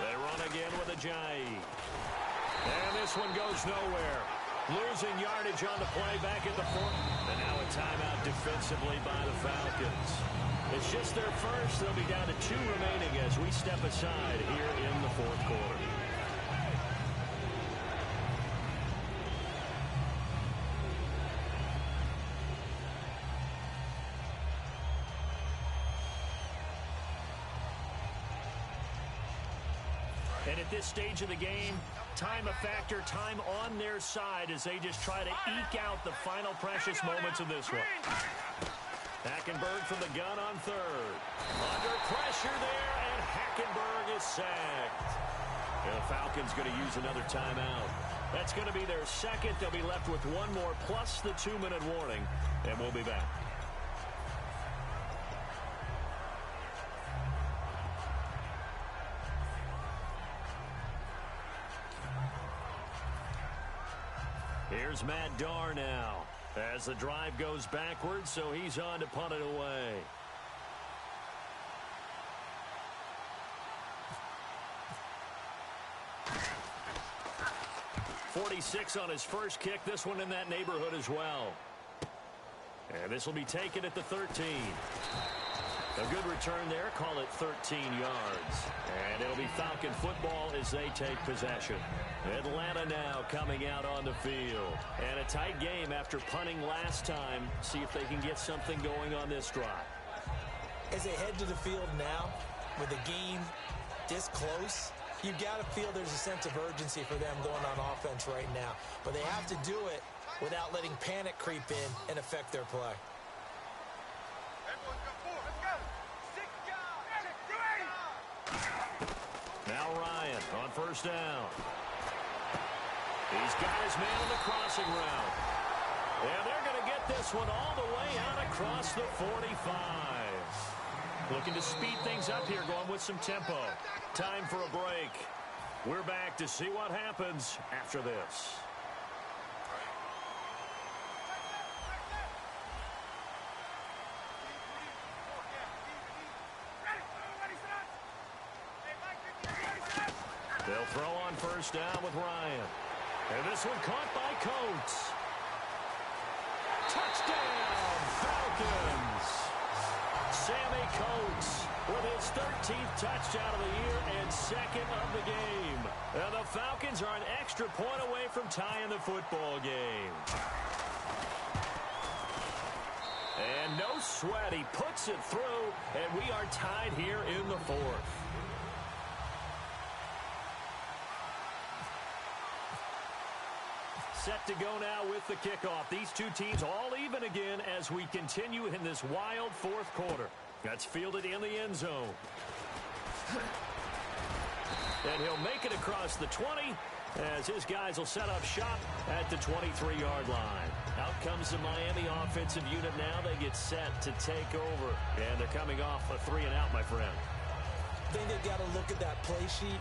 They run again with a Ajayi. And this one goes nowhere. Losing yardage on the play back at the 4. And now a timeout defensively by the Falcons. It's just their first. They'll be down to 2 remaining as we step aside here in the 4th quarter. And at this stage of the game, time a factor, time on their side as they just try to eke out the final precious moments of this one. Hackenberg from the gun on 3rd. Under pressure there, and Hackenberg is sacked. And the Falcons going to use another timeout. That's going to be their 2nd. They'll be left with 1 more plus the 2-minute warning, and we'll be back. Here's Matt Darr now as the drive goes backwards, so he's on to punt it away. .46 on his first kick. This one in that neighborhood as well. And this will be taken at the 13. A good return there. Call it 13 yards. And it'll be Falcon football as they take possession. Atlanta now coming out on the field. And a tight game after punting last time. See if they can get something going on this drive. As they head to the field now, with the game this close, you've got to feel there's a sense of urgency for them going on offense right now. But they have to do it without letting panic creep in and affect their play. Now Ryan on first down. He's got his man on the crossing route. And they're going to get this one all the way out across the 45. Looking to speed things up here, going with some tempo. Time for a break. We're back to see what happens after this. They'll throw on first down with Ryan. And this one caught by Coates. Touchdown, Falcons! Sammy Coates with his 13th touchdown of the year and second of the game. And the Falcons are an extra point away from tying the football game. And no sweat, he puts it through, and we are tied here in the fourth. Set to go now with the kickoff. These two teams all even again as we continue in this wild fourth quarter. That's fielded in the end zone. And he'll make it across the 20 as his guys will set up shop at the 23-yard line. Out comes the Miami offensive unit now. They get set to take over. And they're coming off a 3-and-out, my friend. I think they've got to look at that play sheet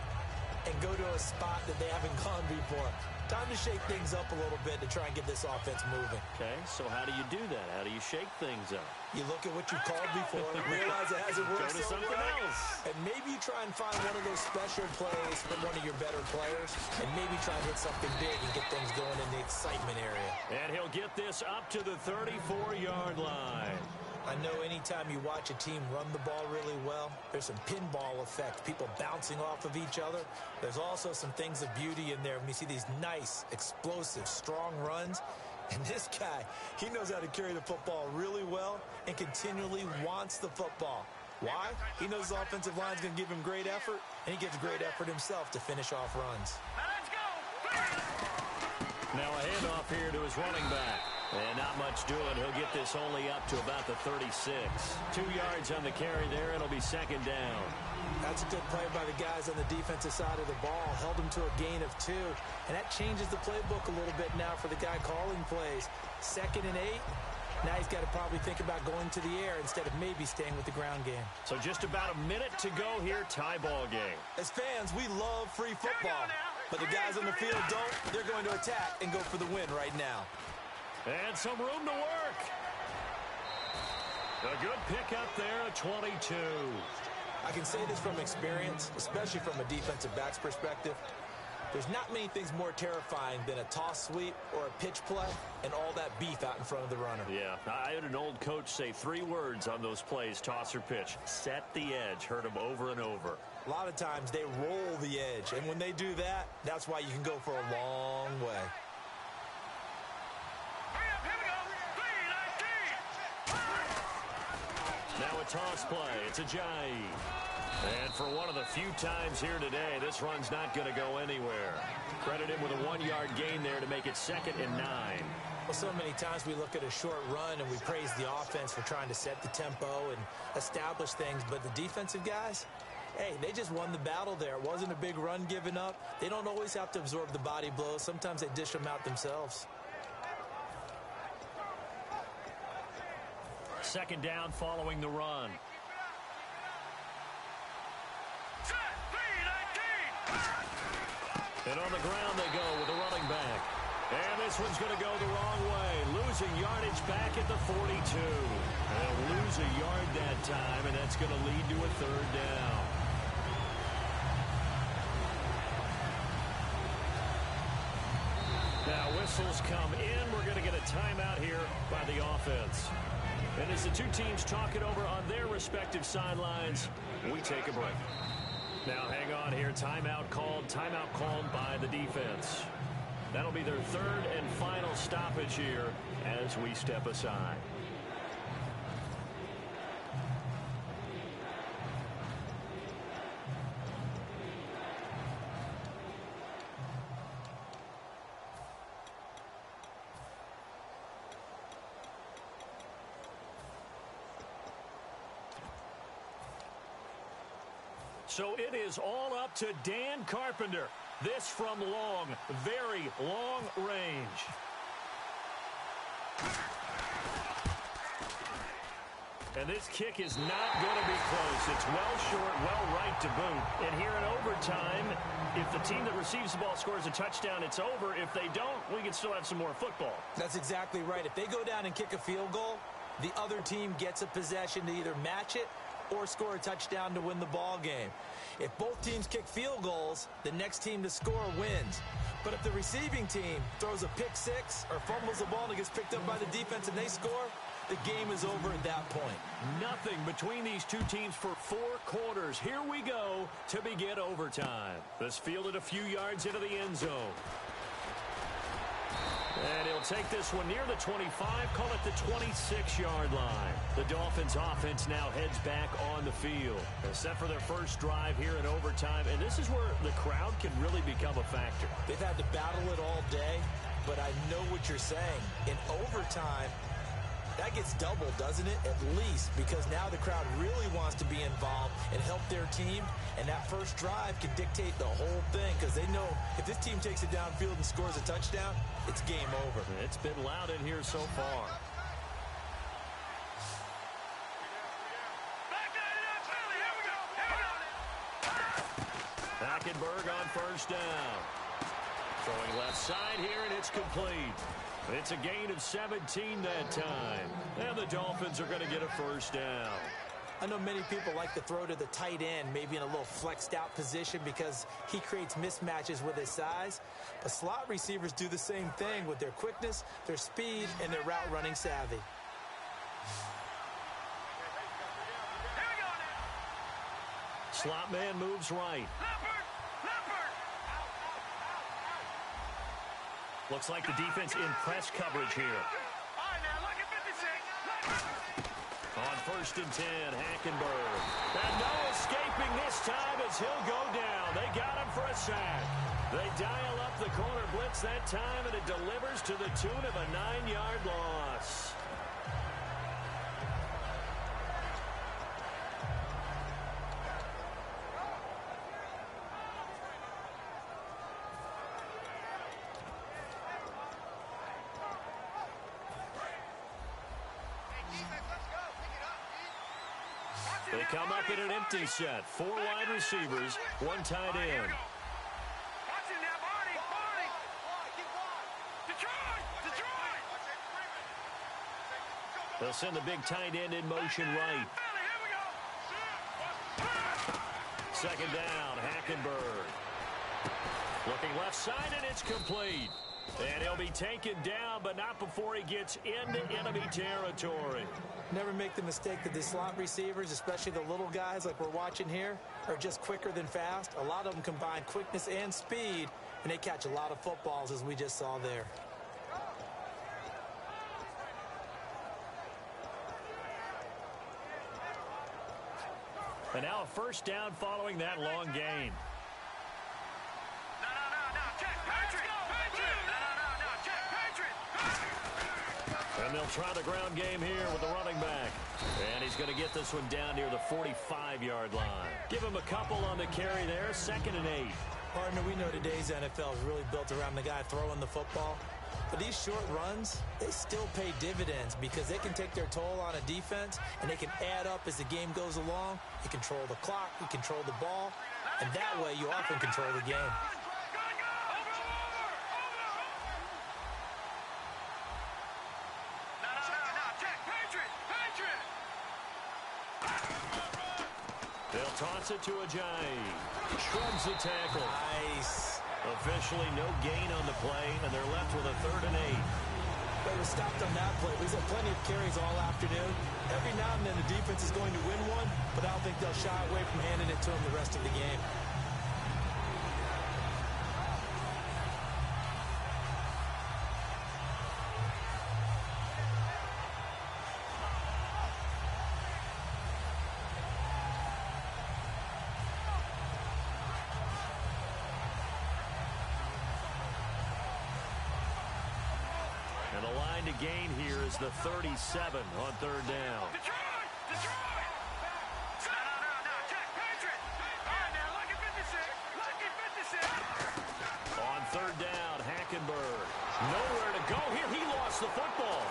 and go to a spot that they haven't gone before. Time to shake things up a little bit to try and get this offense moving. Okay, so how do you do that? How do you shake things up? You look at what you called before and realize it hasn't worked Go to so something well. else. And maybe you try and find one of those special plays from one of your better players and maybe try and hit something big and get things going in the excitement area. And he'll get this up to the 34-yard line. I know anytime you watch a team run the ball really well, there's some pinball effect, people bouncing off of each other. There's also some things of beauty in there when you see these nice, explosive, strong runs. And this guy, he knows how to carry the football really well and continually wants the football. Why? He knows his offensive line's going to give him great effort, and he gives great effort himself to finish off runs. Now a handoff here to his running back. And not much doing. He'll get this only up to about the 36. 2 yards on the carry there. It'll be second down. That's a good play by the guys on the defensive side of the ball. Held him to a gain of 2. And that changes the playbook a little bit now for the guy calling plays. 2nd and 8. Now he's got to probably think about going to the air instead of maybe staying with the ground game. So just about a minute to go here. Tie ball game. As fans, we love free football. But the guys on the field don't. They're going to attack and go for the win right now. And some room to work. A good pick up there at 22. I can say this from experience, especially from a defensive back's perspective. There's not many things more terrifying than a toss sweep or a pitch play and all that beef out in front of the runner. Yeah, I had an old coach say 3 words on those plays, toss or pitch. Set the edge. Heard him over and over. A lot of times they roll the edge, and when they do that, that's why you can go for a long way. Now a toss play. It's Ajayi. And for one of the few times here today, this run's not going to go anywhere. Credit him with a 1-yard gain there to make it 2nd and 9. Well, so many times we look at a short run and we praise the offense for trying to set the tempo and establish things. But the defensive guys, hey, they just won the battle there. It wasn't a big run given up. They don't always have to absorb the body blows. Sometimes they dish them out themselves. 2nd down following the run. And on the ground they go with a running back. And this one's going to go the wrong way. Losing yardage back at the 42. They'll lose a yard that time, and that's going to lead to a 3rd down. Now whistles come in. We're going to get a timeout here by the offense. And as the two teams talk it over on their respective sidelines, we take a break. Now hang on here. Timeout called by the defense. That'll be their third and final stoppage here as we step aside. So it is all up to Dan Carpenter. This from long, very long range. And this kick is not going to be close. It's well short, well right to boot. And here in overtime, if the team that receives the ball scores a touchdown, it's over. If they don't, we can still have some more football. That's exactly right. If they go down and kick a field goal, the other team gets a possession to either match it or score a touchdown to win the ball game. If both teams kick field goals, the next team to score wins. But if the receiving team throws a pick six or fumbles the ball and it gets picked up by the defense and they score, the game is over at that point. Nothing between these two teams for 4 quarters. Here we go to begin overtime. This fielded a few yards into the end zone. And he'll take this one near the 25, call it the 26-yard line. The Dolphins offense now heads back on the field. They're set for their first drive here in overtime, and this is where the crowd can really become a factor. They've had to battle it all day, but I know what you're saying. In overtime, that gets doubled, doesn't it? At least, because now the crowd really wants to be involved and help their team, and that first drive can dictate the whole thing because they know if this team takes it downfield and scores a touchdown, it's game over. It's been loud in here so far. Hackenberg on first down. Throwing left side here, and it's complete. It's a gain of 17 that time. And the Dolphins are going to get a first down. I know many people like to throw to the tight end, maybe in a little flexed out position because he creates mismatches with his size. But slot receivers do the same thing with their quickness, their speed, and their route running savvy. Slot man moves right. Looks like the defense in press coverage here. On first and 10, Hackenberg. And no escaping this time as he'll go down. They got him for a sack. They dial up the corner blitz that time, and it delivers to the tune of a 9-yard loss. They come up in an empty set. 4 wide receivers, 1 tight end. They'll send the big tight end in motion right. Second down, Hackenberg. Looking left side, and it's complete. And he'll be taken down, but not before he gets into enemy territory. Never make the mistake that the slot receivers, especially the little guys like we're watching here, are just quicker than fast. A lot of them combine quickness and speed, and they catch a lot of footballs, as we just saw there. And now a first down following that long gain. And they'll try the ground game here with the running back. And he's going to get this one down near the 45-yard line. Give him a couple on the carry there, 2nd and 8. Partner, we know today's NFL is really built around the guy throwing the football. But these short runs, they still pay dividends because they can take their toll on a defense, and they can add up as the game goes along. You control the clock, you control the ball, and that way you often control the game. They'll toss it to Ajayi. Shrugs the tackle. Nice. Officially no gain on the play, and they're left with a 3rd and 8. But he was stopped on that play. He's had plenty of carries all afternoon. Every now and then the defense is going to win one, but I don't think they'll shy away from handing it to him the rest of the game. And the line to gain here is the 37 on third down. Detroit! Detroit! No, Jack Patrick! All right, now, lucky 56. Lucky 56. On third down, Hackenberg. Nowhere to go here. He lost the football.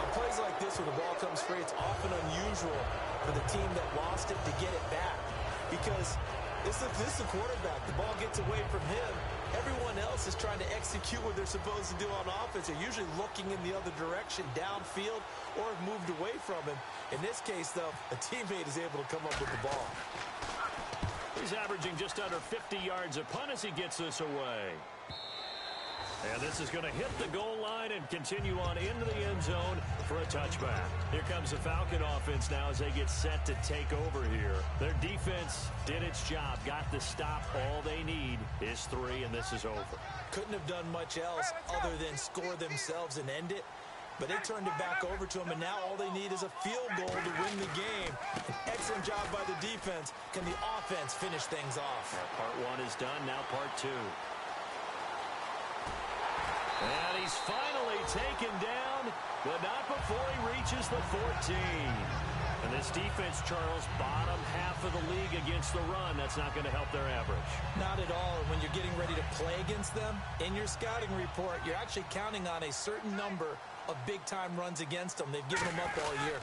On plays like this, when the ball comes free, it's often unusual for the team that lost it to get it back. Because this is the quarterback. The ball gets away from him. Everyone else is trying to execute what they're supposed to do on offense. They're usually looking in the other direction, downfield, or have moved away from him. In this case, though, a teammate is able to come up with the ball. He's averaging just under 50 yards a punt as he gets this away. And this is going to hit the goal line and continue on into the end zone for a touchback. Here comes the Falcon offense now as they get set to take over here. Their defense did its job, got the stop. All they need is 3, and this is over. Couldn't have done much else other than score themselves and end it. But they turned it back over to them, and now all they need is a field goal to win the game. An excellent job by the defense. Can the offense finish things off? Part 1 is done, now part 2. And he's finally taken down, but not before he reaches the 14. And this defense, Charles, bottom half of the league against the run. That's not going to help their average. Not at all. And when you're getting ready to play against them, in your scouting report, you're actually counting on a certain number of big-time runs against them. They've given them up all year.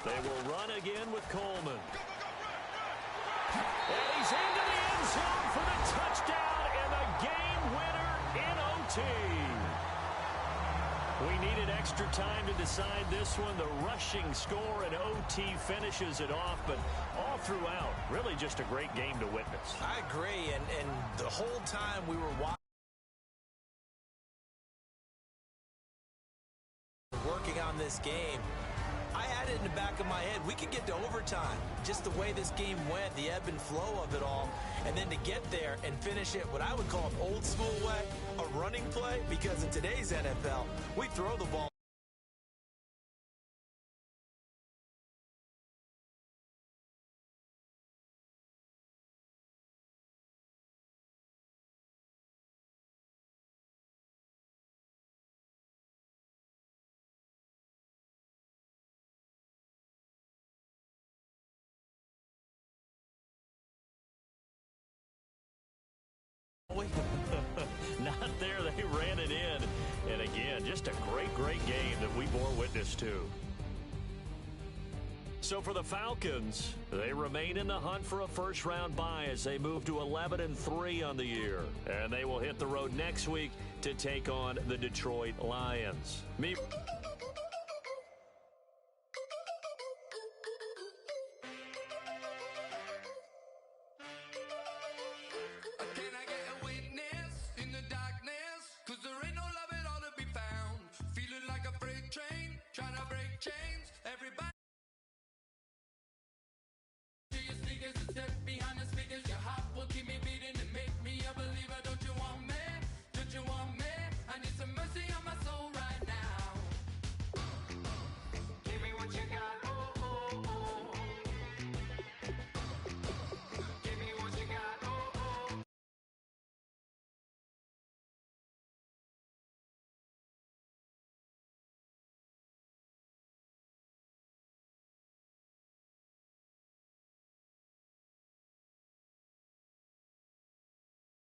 They will run again with Coleman. And he's into the end zone for the touchdown and the game winner in OT. We needed extra time to decide this one. The rushing score in OT finishes it off, but all throughout, really just a great game to witness. I agree, and the whole time we were working on this game, I had it in the back of my head. We could get to overtime. Just the way this game went, the ebb and flow of it all. And then to get there and finish it what I would call an old school way, a running play, because in today's NFL, we throw the ball. Not there. They ran it in. And again, just a great game that we bore witness to. So for the Falcons, they remain in the hunt for a first-round bye as they move to 11-3 on the year. And they will hit the road next week to take on the Detroit Lions.